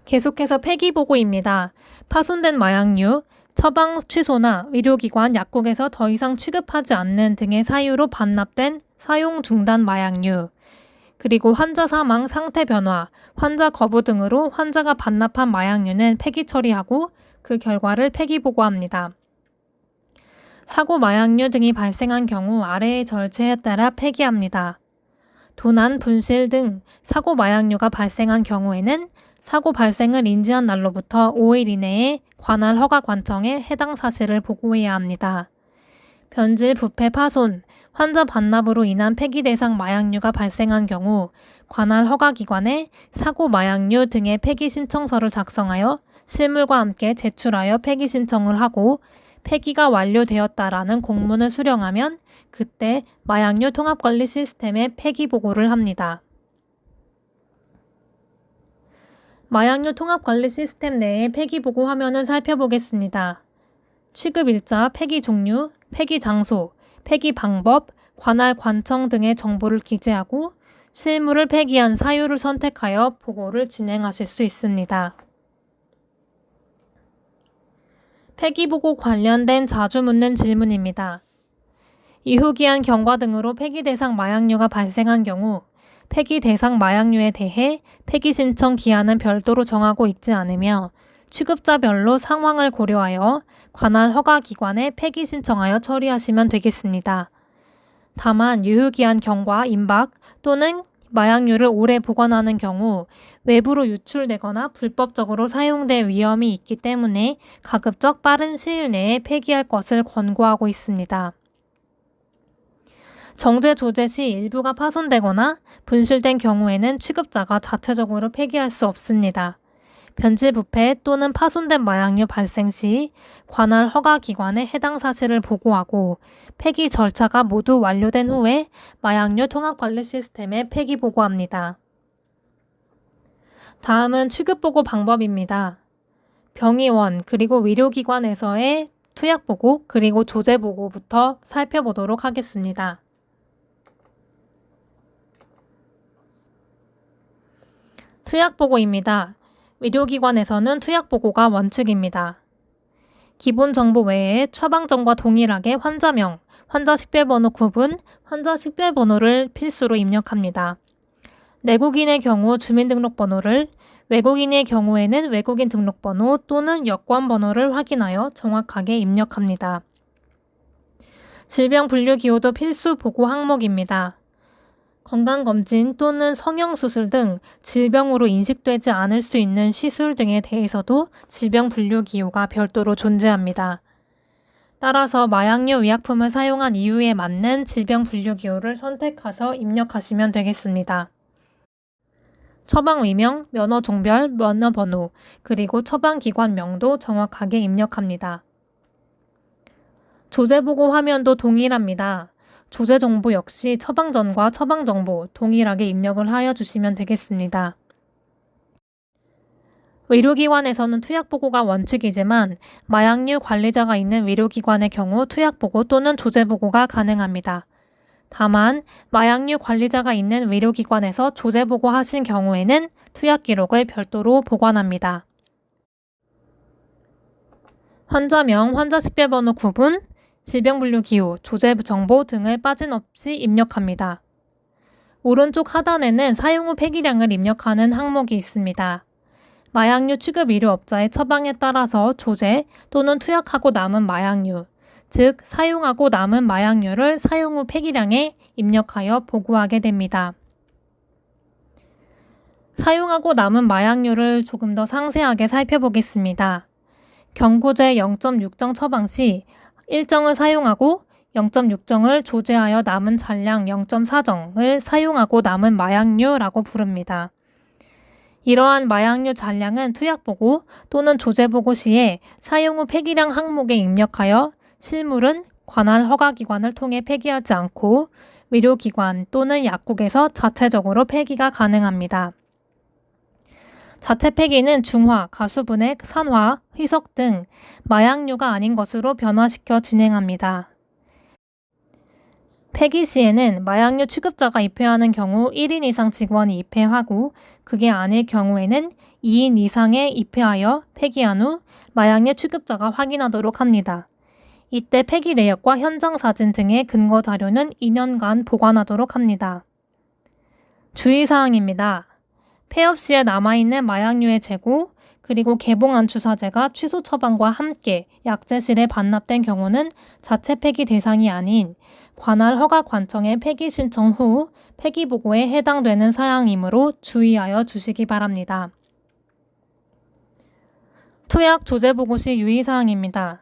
계속해서 폐기 보고입니다. 파손된 마약류, 처방 취소나 의료기관 약국에서 더 이상 취급하지 않는 등의 사유로 반납된 사용 중단 마약류, 그리고 환자 사망, 상태 변화, 환자 거부 등으로 환자가 반납한 마약류는 폐기 처리하고 그 결과를 폐기 보고합니다. 사고 마약류 등이 발생한 경우 아래의 절차에 따라 폐기합니다. 도난, 분실 등 사고 마약류가 발생한 경우에는 사고 발생을 인지한 날로부터 5일 이내에 관할 허가관청에 해당 사실을 보고해야 합니다. 변질, 부패, 파손, 환자 반납으로 인한 폐기 대상 마약류가 발생한 경우 관할 허가기관에 사고 마약류 등의 폐기 신청서를 작성하여 실물과 함께 제출하여 폐기 신청을 하고 폐기가 완료되었다라는 공문을 수령하면 그때 마약류 통합관리 시스템에 폐기 보고를 합니다. 마약류 통합관리 시스템 내의 폐기 보고 화면을 살펴보겠습니다. 취급일자, 폐기 종류, 폐기 장소, 폐기 방법, 관할 관청 등의 정보를 기재하고 실물을 폐기한 사유를 선택하여 보고를 진행하실 수 있습니다. 폐기보고 관련된 자주 묻는 질문입니다. 이후기한 경과 등으로 폐기 대상 마약류가 발생한 경우 폐기 대상 마약류에 대해 폐기 신청 기한은 별도로 정하고 있지 않으며 취급자별로 상황을 고려하여 관할 허가기관에 폐기 신청하여 처리하시면 되겠습니다. 다만 유효기한 경과 임박 또는 마약류를 오래 보관하는 경우 외부로 유출되거나 불법적으로 사용될 위험이 있기 때문에 가급적 빠른 시일 내에 폐기할 것을 권고하고 있습니다. 정제 조제 시 일부가 파손되거나 분실된 경우에는 취급자가 자체적으로 폐기할 수 없습니다. 변질 부패 또는 파손된 마약류 발생 시 관할 허가기관에 해당 사실을 보고하고 폐기 절차가 모두 완료된 후에 마약류 통합관리 시스템에 폐기 보고합니다. 다음은 취급보고 방법입니다. 병의원 그리고 의료기관에서의 투약보고 그리고 조제보고부터 살펴보도록 하겠습니다. 투약보고입니다. 의료기관에서는 투약보고가 원칙입니다. 기본 정보 외에 처방전과 동일하게 환자명, 환자 식별번호 구분, 환자 식별번호를 필수로 입력합니다. 내국인의 경우 주민등록번호를, 외국인의 경우에는 외국인 등록번호 또는 여권번호를 확인하여 정확하게 입력합니다. 질병분류기호도 필수 보고 항목입니다. 건강검진 또는 성형수술 등 질병으로 인식되지 않을 수 있는 시술 등에 대해서도 질병분류기호가 별도로 존재합니다. 따라서 마약류 의약품을 사용한 이유에 맞는 질병분류기호를 선택해서 입력하시면 되겠습니다. 처방의명, 면허종별, 면허번호, 그리고 처방기관명도 정확하게 입력합니다. 조제보고 화면도 동일합니다. 조제 정보 역시 처방전과 처방 정보 동일하게 입력을 하여 주시면 되겠습니다. 의료기관에서는 투약보고가 원칙이지만 마약류 관리자가 있는 의료기관의 경우 투약보고 또는 조제보고가 가능합니다. 다만 마약류 관리자가 있는 의료기관에서 조제보고 하신 경우에는 투약 기록을 별도로 보관합니다. 환자명, 환자 식별번호 구분, 질병분류기호, 조제정보 등을 빠짐없이 입력합니다. 오른쪽 하단에는 사용 후 폐기량을 입력하는 항목이 있습니다. 마약류 취급 의료업자의 처방에 따라서 조제 또는 투약하고 남은 마약류, 즉 사용하고 남은 마약류를 사용 후 폐기량에 입력하여 보고하게 됩니다. 사용하고 남은 마약류를 조금 더 상세하게 살펴보겠습니다. 경구제 0.6정 처방 시 1정을 사용하고 0.6정을 조제하여 남은 잔량 0.4정을 사용하고 남은 마약류라고 부릅니다. 이러한 마약류 잔량은 투약보고 또는 조제보고 시에 사용 후 폐기량 항목에 입력하여 실물은 관할 허가기관을 통해 폐기하지 않고 의료기관 또는 약국에서 자체적으로 폐기가 가능합니다. 자체 폐기는 중화, 가수분해, 산화, 희석 등 마약류가 아닌 것으로 변화시켜 진행합니다. 폐기 시에는 마약류 취급자가 입회하는 경우 1인 이상 직원이 입회하고 그게 아닐 경우에는 2인 이상에 입회하여 폐기한 후 마약류 취급자가 확인하도록 합니다. 이때 폐기 내역과 현장 사진 등의 근거 자료는 2년간 보관하도록 합니다. 주의사항입니다. 폐업 시에 남아있는 마약류의 재고, 그리고 개봉한 주사제가 취소 처방과 함께 약제실에 반납된 경우는 자체 폐기 대상이 아닌 관할 허가관청에 폐기 신청 후 폐기 보고에 해당되는 사항이므로 주의하여 주시기 바랍니다. 투약 조제 보고 시 유의사항입니다.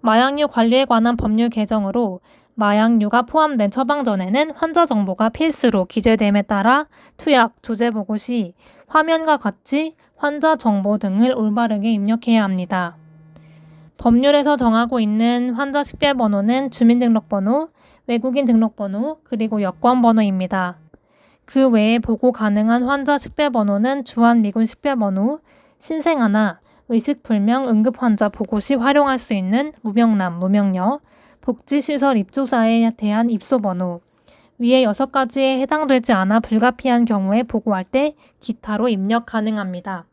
마약류 관리에 관한 법률 개정으로 마약류가 포함된 처방전에는 환자 정보가 필수로 기재됨에 따라 투약, 조제 보고 시 화면과 같이 환자 정보 등을 올바르게 입력해야 합니다. 법률에서 정하고 있는 환자 식별번호는 주민등록번호, 외국인 등록번호, 그리고 여권번호입니다. 그 외에 보고 가능한 환자 식별번호는 주한미군 식별번호, 신생아나 의식불명 응급환자 보고 시 활용할 수 있는 무명남, 무명녀, 복지시설 입소사에 대한 입소번호, 위에 6가지에 해당되지 않아 불가피한 경우에 보고할 때 기타로 입력 가능합니다.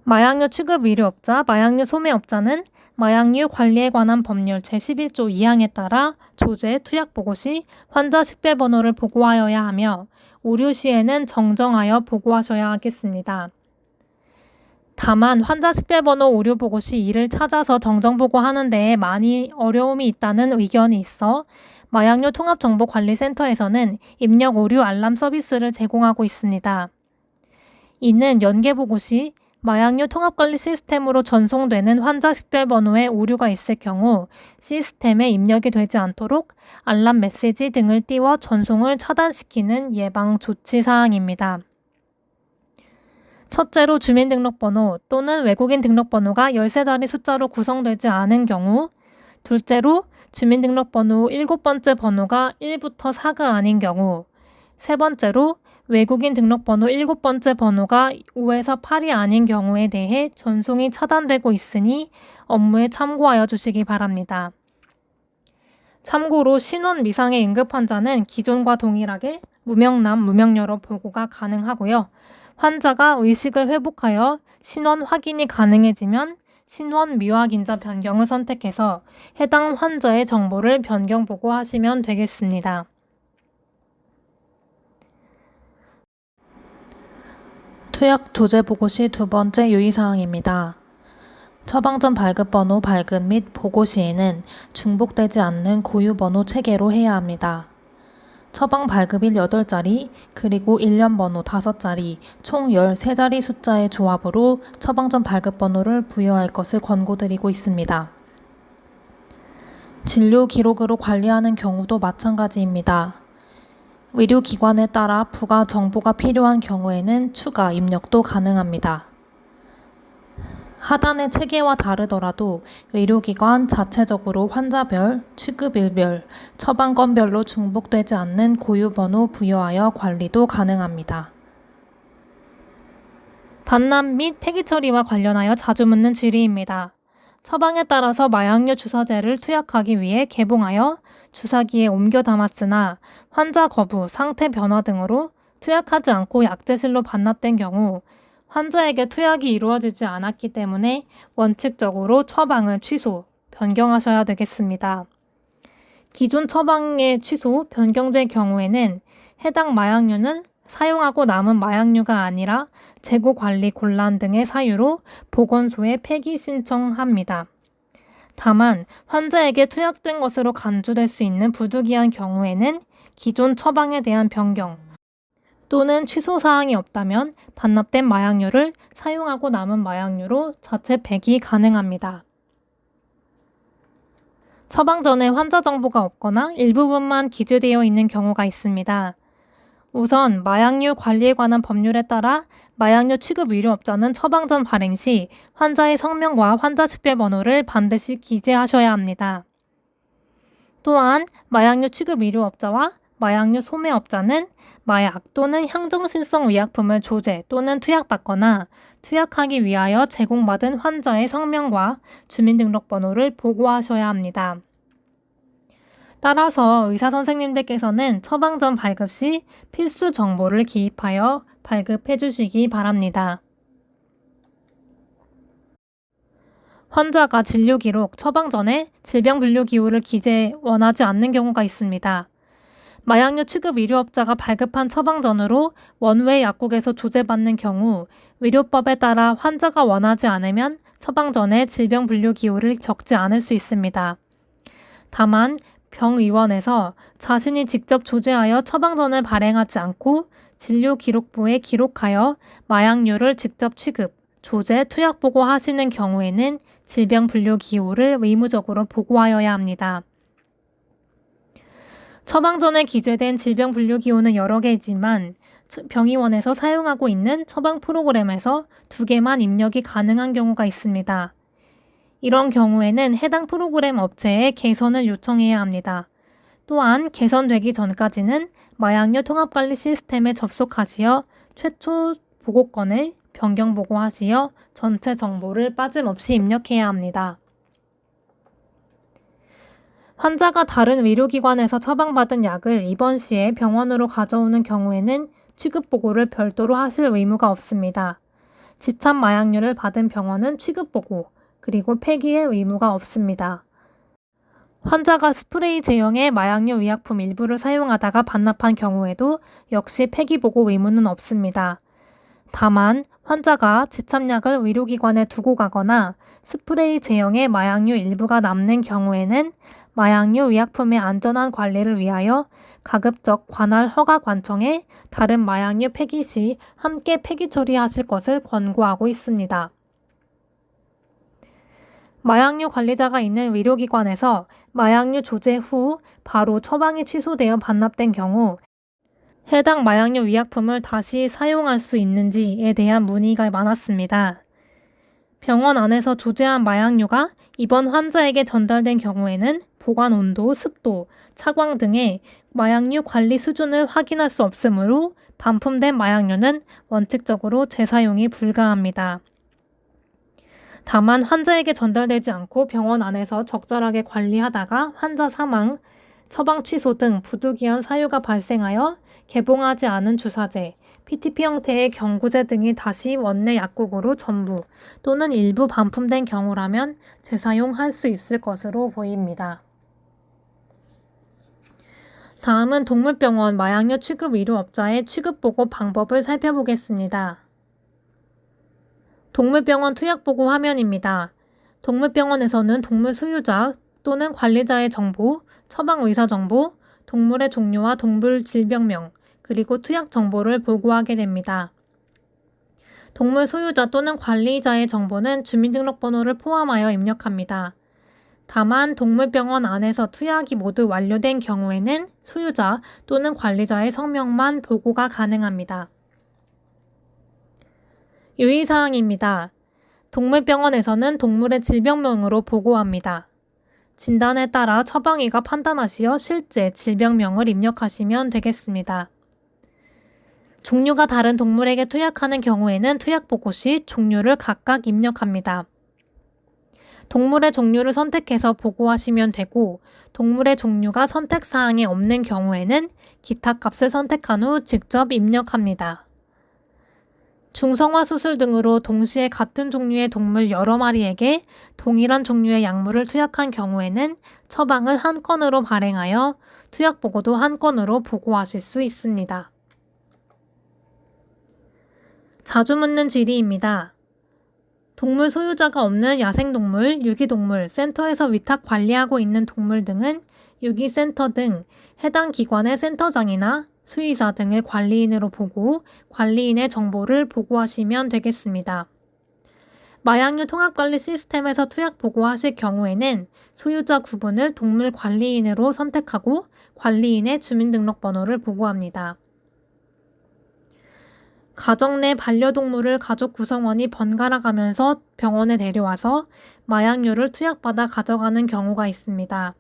마약류 취급 의료업자, 마약류 소매업자는 마약류 관리에 관한 법률 제11조 2항에 따라 조제, 투약 보고 시 환자 식별번호를 보고하여야 하며 오류 시에는 정정하여 보고하셔야 하겠습니다. 다만 환자 식별번호 오류 보고 시 이를 찾아서 정정 보고하는 데에 많이 어려움이 있다는 의견이 있어 마약류 통합정보관리센터에서는 입력 오류 알람 서비스를 제공하고 있습니다. 이는 연계 보고 시 마약류 통합관리 시스템으로 전송되는 환자 식별번호에 오류가 있을 경우 시스템에 입력이 되지 않도록 알람 메시지 등을 띄워 전송을 차단시키는 예방 조치 사항입니다. 첫째로 주민등록번호 또는 외국인 등록번호가 13자리 숫자로 구성되지 않은 경우, 둘째로 주민등록번호 7번째 번호가 1부터 4가 아닌 경우, 세 번째로 외국인 등록번호 7번째 번호가 5에서 8이 아닌 경우에 대해 전송이 차단되고 있으니 업무에 참고하여 주시기 바랍니다. 참고로 신원 미상의 응급환자는 기존과 동일하게 무명남, 무명녀로 보고가 가능하고요. 환자가 의식을 회복하여 신원 확인이 가능해지면 신원 미확인자 변경을 선택해서 해당 환자의 정보를 변경 보고하시면 되겠습니다. 투약 조제 보고 시 두 번째 유의사항입니다. 처방전 발급번호 발급 및 보고 시에는 중복되지 않는 고유번호 체계로 해야 합니다. 처방 발급일 8자리, 그리고 1년 번호 5자리, 총 13자리 숫자의 조합으로 처방전 발급번호를 부여할 것을 권고드리고 있습니다. 진료 기록으로 관리하는 경우도 마찬가지입니다. 의료기관에 따라 부가 정보가 필요한 경우에는 추가 입력도 가능합니다. 하단의 체계와 다르더라도 의료기관 자체적으로 환자별, 취급일별, 처방건별로 중복되지 않는 고유번호 부여하여 관리도 가능합니다. 반납 및 폐기 처리와 관련하여 자주 묻는 질의입니다. 처방에 따라서 마약류 주사제를 투약하기 위해 개봉하여 주사기에 옮겨 담았으나 환자 거부, 상태 변화 등으로 투약하지 않고 약제실로 반납된 경우 환자에게 투약이 이루어지지 않았기 때문에 원칙적으로 처방을 취소, 변경하셔야 되겠습니다. 기존 처방의 취소, 변경된 경우에는 해당 마약류는 사용하고 남은 마약류가 아니라 재고 관리 곤란 등의 사유로 보건소에 폐기 신청합니다. 다만 환자에게 투약된 것으로 간주될 수 있는 부득이한 경우에는 기존 처방에 대한 변경 또는 취소 사항이 없다면 반납된 마약류를 사용하고 남은 마약류로 자체 폐기 가능합니다. 처방 전에 환자 정보가 없거나 일부분만 기재되어 있는 경우가 있습니다. 우선 마약류 관리에 관한 법률에 따라 마약류 취급 의료업자는 처방 전 발행 시 환자의 성명과 환자 식별번호를 반드시 기재하셔야 합니다. 또한 마약류 취급 의료업자와 마약류 소매업자는 마약 또는 향정신성 의약품을 조제 또는 투약받거나 투약하기 위하여 제공받은 환자의 성명과 주민등록번호를 보고하셔야 합니다. 따라서 의사 선생님들께서는 처방 전 발급 시 필수 정보를 기입하여 발급해 주시기 바랍니다. 환자가 진료 기록, 처방 전에 질병 분류 기호를 기재 원하지 않는 경우가 있습니다. 마약류 취급 의료업자가 발급한 처방 전으로 원외 약국에서 조제받는 경우 의료법에 따라 환자가 원하지 않으면 처방 전에 질병 분류 기호를 적지 않을 수 있습니다. 다만 병의원에서 자신이 직접 조제하여 처방전을 발행하지 않고 진료기록부에 기록하여 마약류를 직접 취급, 조제, 투약 보고하시는 경우에는 질병분류기호를 의무적으로 보고하여야 합니다. 처방전에 기재된 질병분류기호는 여러 개이지만 병의원에서 사용하고 있는 처방 프로그램에서 2개만 입력이 가능한 경우가 있습니다. 이런 경우에는 해당 프로그램 업체에 개선을 요청해야 합니다. 또한 개선되기 전까지는 마약류 통합관리 시스템에 접속하시어 최초 보고권을 변경 보고하시어 전체 정보를 빠짐없이 입력해야 합니다. 환자가 다른 의료기관에서 처방받은 약을 입원 시에 병원으로 가져오는 경우에는 취급 보고를 별도로 하실 의무가 없습니다. 지참 마약류를 받은 병원은 취급 보고, 그리고 폐기의 의무가 없습니다. 환자가 스프레이 제형의 마약류 의약품 일부를 사용하다가 반납한 경우에도 역시 폐기 보고 의무는 없습니다. 다만 환자가 지참약을 의료기관에 두고 가거나 스프레이 제형의 마약류 일부가 남는 경우에는 마약류 의약품의 안전한 관리를 위하여 가급적 관할 허가관청에 다른 마약류 폐기 시 함께 폐기 처리하실 것을 권고하고 있습니다. 마약류 관리자가 있는 의료기관에서 마약류 조제 후 바로 처방이 취소되어 반납된 경우 해당 마약류 의약품을 다시 사용할 수 있는지에 대한 문의가 많았습니다. 병원 안에서 조제한 마약류가 입원 환자에게 전달된 경우에는 보관 온도, 습도, 차광 등의 마약류 관리 수준을 확인할 수 없으므로 반품된 마약류는 원칙적으로 재사용이 불가합니다. 다만 환자에게 전달되지 않고 병원 안에서 적절하게 관리하다가 환자 사망, 처방 취소 등 부득이한 사유가 발생하여 개봉하지 않은 주사제, PTP 형태의 경구제 등이 다시 원내 약국으로 전부 또는 일부 반품된 경우라면 재사용할 수 있을 것으로 보입니다. 다음은 동물병원 마약류 취급 의료업자의 취급보고 방법을 살펴보겠습니다. 동물병원 투약보고 화면입니다. 동물병원에서는 동물 소유자 또는 관리자의 정보, 처방의사 정보, 동물의 종류와 동물 질병명, 그리고 투약 정보를 보고하게 됩니다. 동물 소유자 또는 관리자의 정보는 주민등록번호를 포함하여 입력합니다. 다만 동물병원 안에서 투약이 모두 완료된 경우에는 소유자 또는 관리자의 성명만 보고가 가능합니다. 유의사항입니다. 동물병원에서는 동물의 질병명으로 보고합니다. 진단에 따라 처방의가 판단하시어 실제 질병명을 입력하시면 되겠습니다. 종류가 다른 동물에게 투약하는 경우에는 투약 보고 시 종류를 각각 입력합니다. 동물의 종류를 선택해서 보고하시면 되고, 동물의 종류가 선택사항에 없는 경우에는 기타 값을 선택한 후 직접 입력합니다. 중성화 수술 등으로 동시에 같은 종류의 동물 여러 마리에게 동일한 종류의 약물을 투약한 경우에는 처방을 한 건으로 발행하여 투약 보고도 한 건으로 보고하실 수 있습니다. 자주 묻는 질의입니다. 동물 소유자가 없는 야생동물, 유기동물, 센터에서 위탁 관리하고 있는 동물 등은 유기센터 등 해당 기관의 센터장이나 수의사 등을 관리인으로 보고 관리인의 정보를 보고하시면 되겠습니다. 마약류 통합관리 시스템에서 투약 보고하실 경우에는 소유자 구분을 동물 관리인으로 선택하고 관리인의 주민등록번호를 보고합니다. 가정 내 반려동물을 가족 구성원이 번갈아 가면서 병원에 데려와서 마약류를 투약받아 가져가는 경우가 있습니다.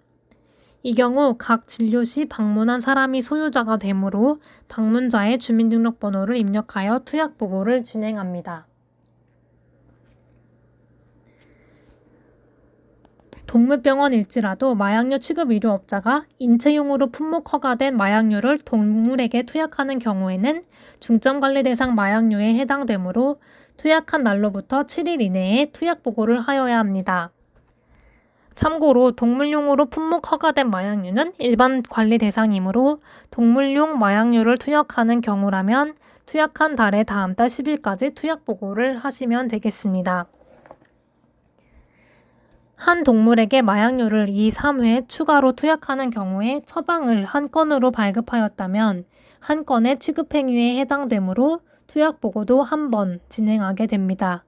이 경우 각 진료 시 방문한 사람이 소유자가 되므로 방문자의 주민등록번호를 입력하여 투약 보고를 진행합니다. 동물병원일지라도 마약류 취급 의료업자가 인체용으로 품목 허가된 마약류를 동물에게 투약하는 경우에는 중점관리 대상 마약류에 해당되므로 투약한 날로부터 7일 이내에 투약 보고를 하여야 합니다. 참고로 동물용으로 품목 허가된 마약류는 일반 관리 대상이므로 동물용 마약류를 투약하는 경우라면 투약한 달의 다음 달 10일까지 투약 보고를 하시면 되겠습니다. 한 동물에게 마약류를 2, 3회 추가로 투약하는 경우에 처방을 한 건으로 발급하였다면 한 건의 취급행위에 해당되므로 투약 보고도 한 번 진행하게 됩니다.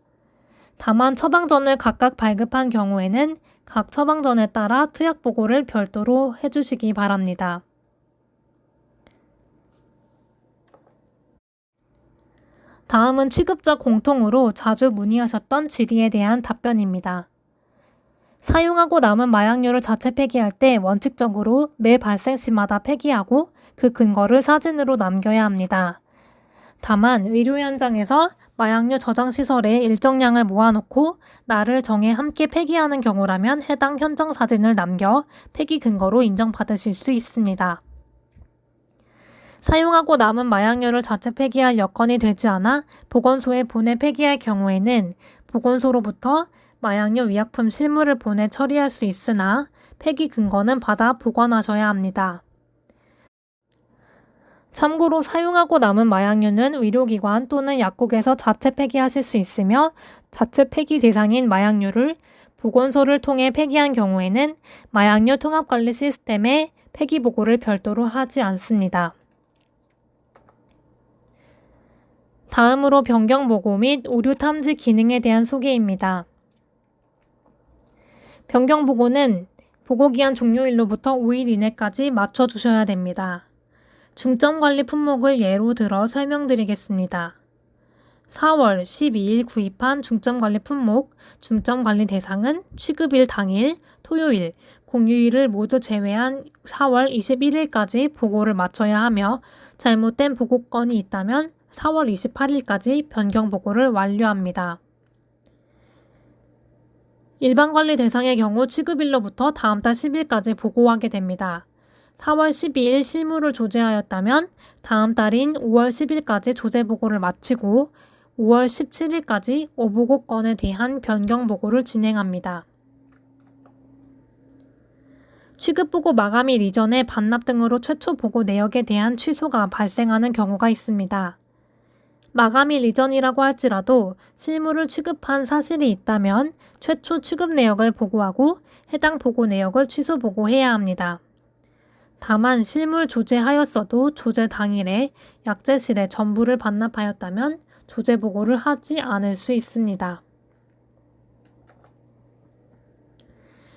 다만 처방전을 각각 발급한 경우에는 각 처방전에 따라 투약 보고를 별도로 해주시기 바랍니다. 다음은 취급자 공통으로 자주 문의하셨던 질의에 대한 답변입니다. 사용하고 남은 마약류를 자체 폐기할 때 원칙적으로 매 발생 시마다 폐기하고 그 근거를 사진으로 남겨야 합니다. 다만 의료 현장에서 마약류 저장 시설에 일정량을 모아놓고 날을 정해 함께 폐기하는 경우라면 해당 현장 사진을 남겨 폐기 근거로 인정받으실 수 있습니다. 사용하고 남은 마약류를 자체 폐기할 여건이 되지 않아 보건소에 보내 폐기할 경우에는 보건소로부터 마약류 의약품 실물을 보내 처리할 수 있으나 폐기 근거는 받아 보관하셔야 합니다. 참고로 사용하고 남은 마약류는 의료기관 또는 약국에서 자체 폐기하실 수 있으며 자체 폐기 대상인 마약류를 보건소를 통해 폐기한 경우에는 마약류 통합관리 시스템에 폐기 보고를 별도로 하지 않습니다. 다음으로 변경 보고 및 오류 탐지 기능에 대한 소개입니다. 변경 보고는 보고기한 종료일로부터 5일 이내까지 맞춰주셔야 됩니다. 중점관리 품목을 예로 들어 설명드리겠습니다. 4월 12일 구입한 중점관리 품목, 중점관리 대상은 취급일 당일, 토요일, 공휴일을 모두 제외한 4월 21일까지 보고를 마쳐야 하며 잘못된 보고건이 있다면 4월 28일까지 변경 보고를 완료합니다. 일반관리 대상의 경우 취급일로부터 다음 달 10일까지 보고하게 됩니다. 4월 12일 실무를 조제하였다면 다음 달인 5월 10일까지 조제 보고를 마치고 5월 17일까지 오보고건에 대한 변경 보고를 진행합니다. 취급보고 마감일 이전에 반납 등으로 최초 보고 내역에 대한 취소가 발생하는 경우가 있습니다. 마감일 이전이라고 할지라도 실물을 취급한 사실이 있다면 최초 취급 내역을 보고하고 해당 보고 내역을 취소 보고해야 합니다. 다만 실물 조제하였어도 조제 당일에 약제실에 전부를 반납하였다면 조제 보고를 하지 않을 수 있습니다.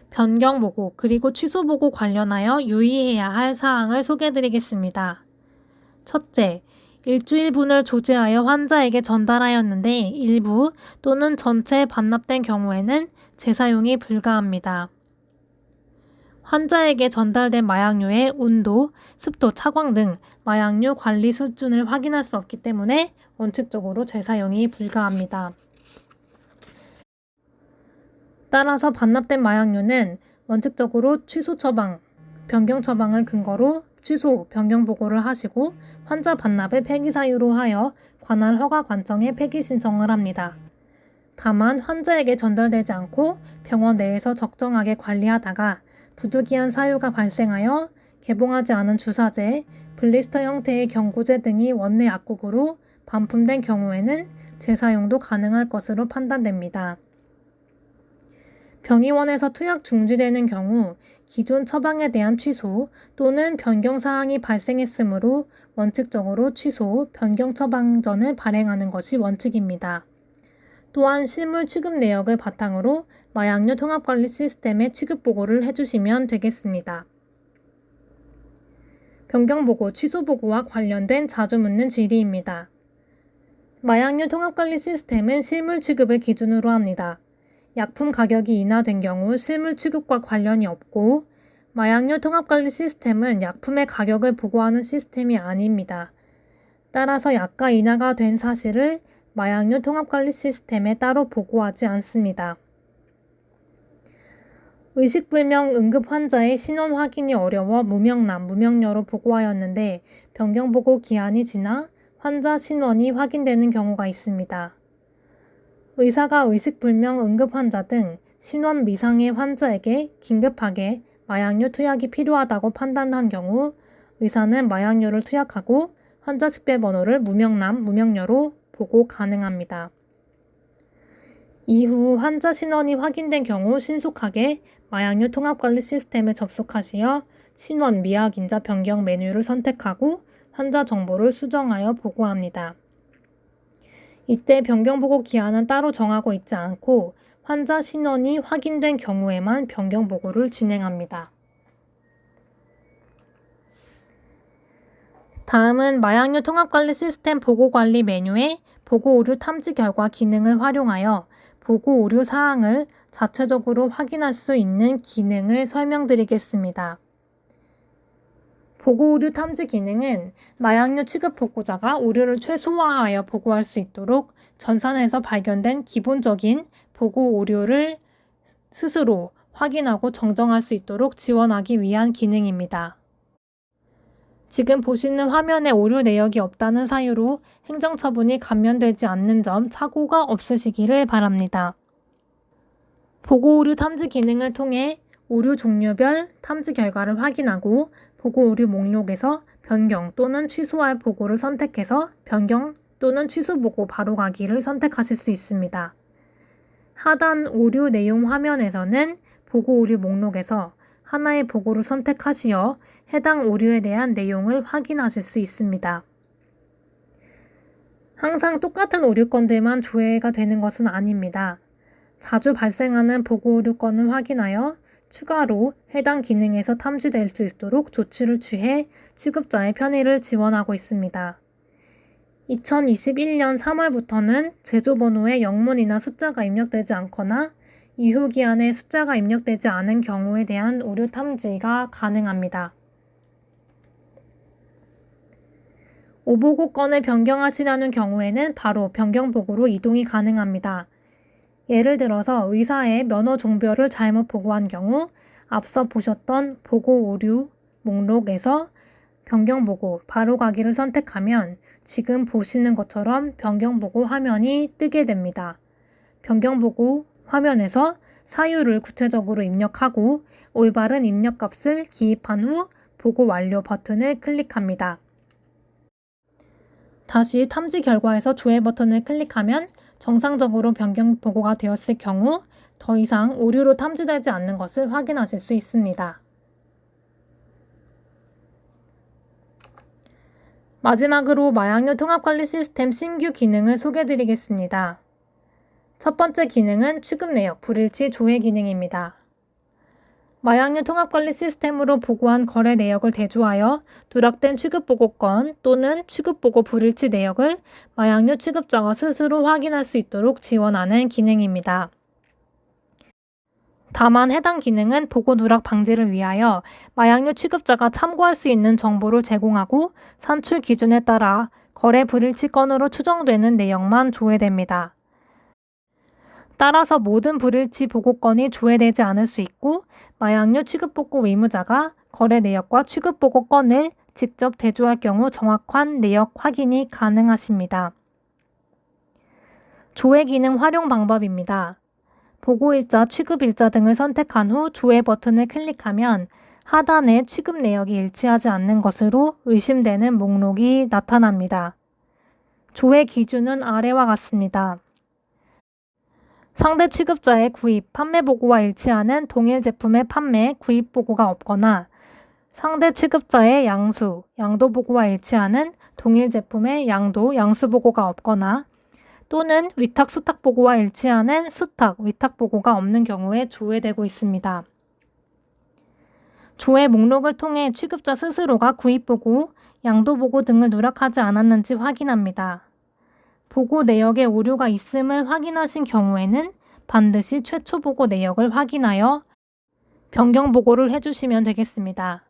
변경 보고 그리고 취소 보고 관련하여 유의해야 할 사항을 소개해드리겠습니다. 첫째, 일주일분을 조제하여 환자에게 전달하였는데 일부 또는 전체 반납된 경우에는 재사용이 불가합니다. 환자에게 전달된 마약류의 온도, 습도, 차광 등 마약류 관리 수준을 확인할 수 없기 때문에 원칙적으로 재사용이 불가합니다. 따라서 반납된 마약류는 원칙적으로 취소 처방, 변경 처방을 근거로 취소, 변경 보고를 하시고 환자 반납을 폐기 사유로 하여 관할 허가 관청에 폐기 신청을 합니다. 다만 환자에게 전달되지 않고 병원 내에서 적정하게 관리하다가 부득이한 사유가 발생하여 개봉하지 않은 주사제, 블리스터 형태의 경구제 등이 원내 약국으로 반품된 경우에는 재사용도 가능할 것으로 판단됩니다. 병의원에서 투약 중지되는 경우 기존 처방에 대한 취소 또는 변경 사항이 발생했으므로 원칙적으로 취소, 변경 처방전을 발행하는 것이 원칙입니다. 또한 실물 취급 내역을 바탕으로 마약류 통합관리 시스템에 취급 보고를 해주시면 되겠습니다. 변경 보고, 취소 보고와 관련된 자주 묻는 질의입니다. 마약류 통합관리 시스템은 실물 취급을 기준으로 합니다. 약품 가격이 인하된 경우 실물 취급과 관련이 없고 마약류 통합관리 시스템은 약품의 가격을 보고하는 시스템이 아닙니다. 따라서 약가 인하가 된 사실을 마약류 통합관리 시스템에 따로 보고하지 않습니다. 의식불명 응급 환자의 신원 확인이 어려워 무명남, 무명녀로 보고하였는데 변경보고 기한이 지나 환자 신원이 확인되는 경우가 있습니다. 의사가 의식불명 응급 환자 등 신원 미상의 환자에게 긴급하게 마약류 투약이 필요하다고 판단한 경우 의사는 마약류를 투약하고 환자 식별번호를 무명남, 무명녀로 보고 가능합니다. 이후 환자 신원이 확인된 경우 신속하게 마약류 통합관리 시스템에 접속하시어 신원 미확인자 변경 메뉴를 선택하고 환자 정보를 수정하여 보고합니다. 이때 변경보고 기한은 따로 정하고 있지 않고 환자 신원이 확인된 경우에만 변경보고를 진행합니다. 다음은 마약류 통합관리 시스템 보고관리 메뉴의 보고오류 탐지 결과 기능을 활용하여 보고오류 사항을 자체적으로 확인할 수 있는 기능을 설명드리겠습니다. 보고오류 탐지 기능은 마약류 취급 보고자가 오류를 최소화하여 보고할 수 있도록 전산에서 발견된 기본적인 보고 오류를 스스로 확인하고 정정할 수 있도록 지원하기 위한 기능입니다. 지금 보시는 화면에 오류 내역이 없다는 사유로 행정처분이 감면되지 않는 점 착오가 없으시기를 바랍니다. 보고 오류 탐지 기능을 통해 오류 종류별 탐지 결과를 확인하고 보고 오류 목록에서 변경 또는 취소할 보고를 선택해서 변경 또는 취소 보고 바로 가기를 선택하실 수 있습니다. 하단 오류 내용 화면에서는 보고 오류 목록에서 하나의 보고를 선택하시어 해당 오류에 대한 내용을 확인하실 수 있습니다. 항상 똑같은 오류 건들만 조회가 되는 것은 아닙니다. 자주 발생하는 보고 오류 건을 확인하여 추가로 해당 기능에서 탐지될 수 있도록 조치를 취해 취급자의 편의를 지원하고 있습니다. 2021년 3월부터는 제조번호에 영문이나 숫자가 입력되지 않거나 이후 기한에 숫자가 입력되지 않은 경우에 대한 오류 탐지가 가능합니다. 오보고 건을 변경하시려는 경우에는 바로 변경보고로 이동이 가능합니다. 예를 들어서 의사의 면허 종별을 잘못 보고한 경우 앞서 보셨던 보고 오류 목록에서 변경보고 바로 가기를 선택하면 지금 보시는 것처럼 변경보고 화면이 뜨게 됩니다. 변경보고 화면에서 사유를 구체적으로 입력하고 올바른 입력값을 기입한 후 보고 완료 버튼을 클릭합니다. 다시 탐지 결과에서 조회 버튼을 클릭하면 정상적으로 변경 보고가 되었을 경우 더 이상 오류로 탐지되지 않는 것을 확인하실 수 있습니다. 마지막으로 마약류 통합관리 시스템 신규 기능을 소개해드리겠습니다. 첫 번째 기능은 취급 내역 불일치 조회 기능입니다. 마약류 통합관리 시스템으로 보고한 거래 내역을 대조하여 누락된 취급보고건 또는 취급보고 불일치 내역을 마약류 취급자가 스스로 확인할 수 있도록 지원하는 기능입니다. 다만 해당 기능은 보고 누락 방지를 위하여 마약류 취급자가 참고할 수 있는 정보를 제공하고 산출 기준에 따라 거래 불일치 건으로 추정되는 내역만 조회됩니다. 따라서 모든 불일치 보고건이 조회되지 않을 수 있고 마약류 취급보고 의무자가 거래 내역과 취급보고건을 직접 대조할 경우 정확한 내역 확인이 가능하십니다. 조회 기능 활용 방법입니다. 보고일자, 취급일자 등을 선택한 후 조회 버튼을 클릭하면 하단에 취급 내역이 일치하지 않는 것으로 의심되는 목록이 나타납니다. 조회 기준은 아래와 같습니다. 상대 취급자의 구입, 판매 보고와 일치하는 동일 제품의 판매, 구입 보고가 없거나 상대 취급자의 양수, 양도 보고와 일치하는 동일 제품의 양도, 양수 보고가 없거나 또는 위탁, 수탁 보고와 일치하는 수탁, 위탁 보고가 없는 경우에 조회되고 있습니다. 조회 목록을 통해 취급자 스스로가 구입 보고, 양도 보고 등을 누락하지 않았는지 확인합니다. 보고 내역에 오류가 있음을 확인하신 경우에는 반드시 최초 보고 내역을 확인하여 변경 보고를 해주시면 되겠습니다.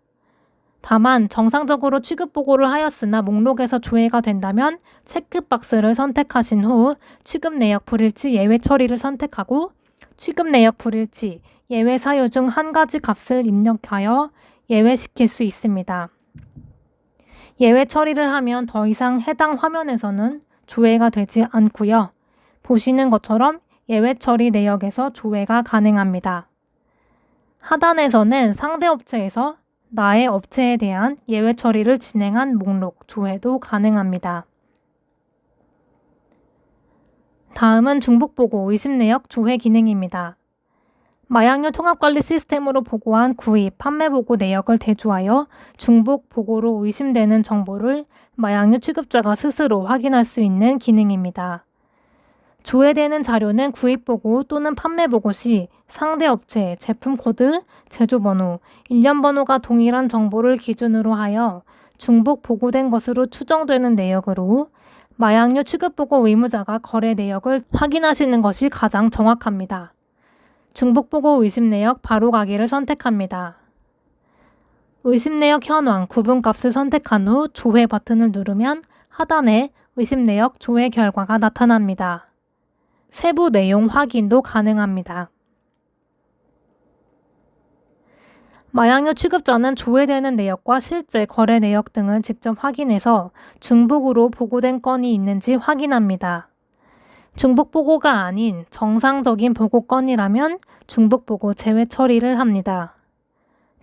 다만 정상적으로 취급 보고를 하였으나 목록에서 조회가 된다면 체크박스를 선택하신 후 취급 내역 불일치 예외 처리를 선택하고 취급 내역 불일치 예외 사유 중 한 가지 값을 입력하여 예외시킬 수 있습니다. 예외 처리를 하면 더 이상 해당 화면에서는 조회가 되지 않고요. 보시는 것처럼 예외 처리 내역에서 조회가 가능합니다. 하단에서는 상대 업체에서 나의 업체에 대한 예외 처리를 진행한 목록 조회도 가능합니다. 다음은 중복보고 의심 내역 조회 기능입니다. 마약류 통합관리 시스템으로 보고한 구입, 판매 보고 내역을 대조하여 중복 보고로 의심되는 정보를 마약류 취급자가 스스로 확인할 수 있는 기능입니다. 조회되는 자료는 구입 보고 또는 판매 보고 시 상대 업체, 제품 코드, 제조 번호, 일련 번호가 동일한 정보를 기준으로 하여 중복 보고된 것으로 추정되는 내역으로 마약류 취급 보고 의무자가 거래 내역을 확인하시는 것이 가장 정확합니다. 중복 보고 의심 내역 바로 가기를 선택합니다. 의심 내역 현황 구분값을 선택한 후 조회 버튼을 누르면 하단에 의심 내역 조회 결과가 나타납니다. 세부 내용 확인도 가능합니다. 마약류 취급자는 조회되는 내역과 실제 거래 내역 등을 직접 확인해서 중복으로 보고된 건이 있는지 확인합니다. 중복 보고가 아닌 정상적인 보고 건이라면 중복 보고 제외 처리를 합니다.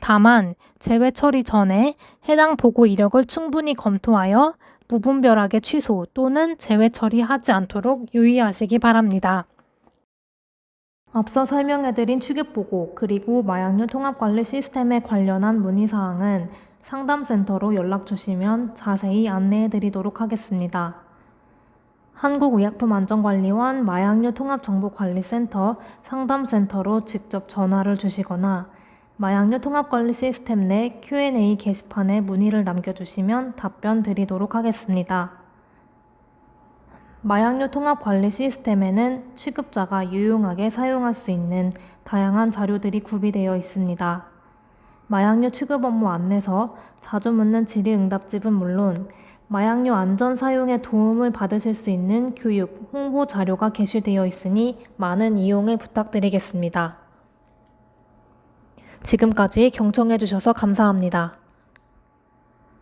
다만 제외 처리 전에 해당 보고 이력을 충분히 검토하여 무분별하게 취소 또는 제외 처리하지 않도록 유의하시기 바랍니다. 앞서 설명해드린 취급보고 그리고 마약류 통합관리 시스템에 관련한 문의사항은 상담센터로 연락주시면 자세히 안내해드리도록 하겠습니다. 한국의약품안전관리원 마약류 통합정보관리센터 상담센터로 직접 전화를 주시거나 마약류 통합관리 시스템 내 Q&A 게시판에 문의를 남겨주시면 답변 드리도록 하겠습니다. 마약류 통합관리 시스템에는 취급자가 유용하게 사용할 수 있는 다양한 자료들이 구비되어 있습니다. 마약류 취급 업무 안내서, 자주 묻는 질의응답집은 물론 마약류 안전 사용에 도움을 받으실 수 있는 교육, 홍보 자료가 게시되어 있으니 많은 이용을 부탁드리겠습니다. 지금까지 경청해 주셔서 감사합니다.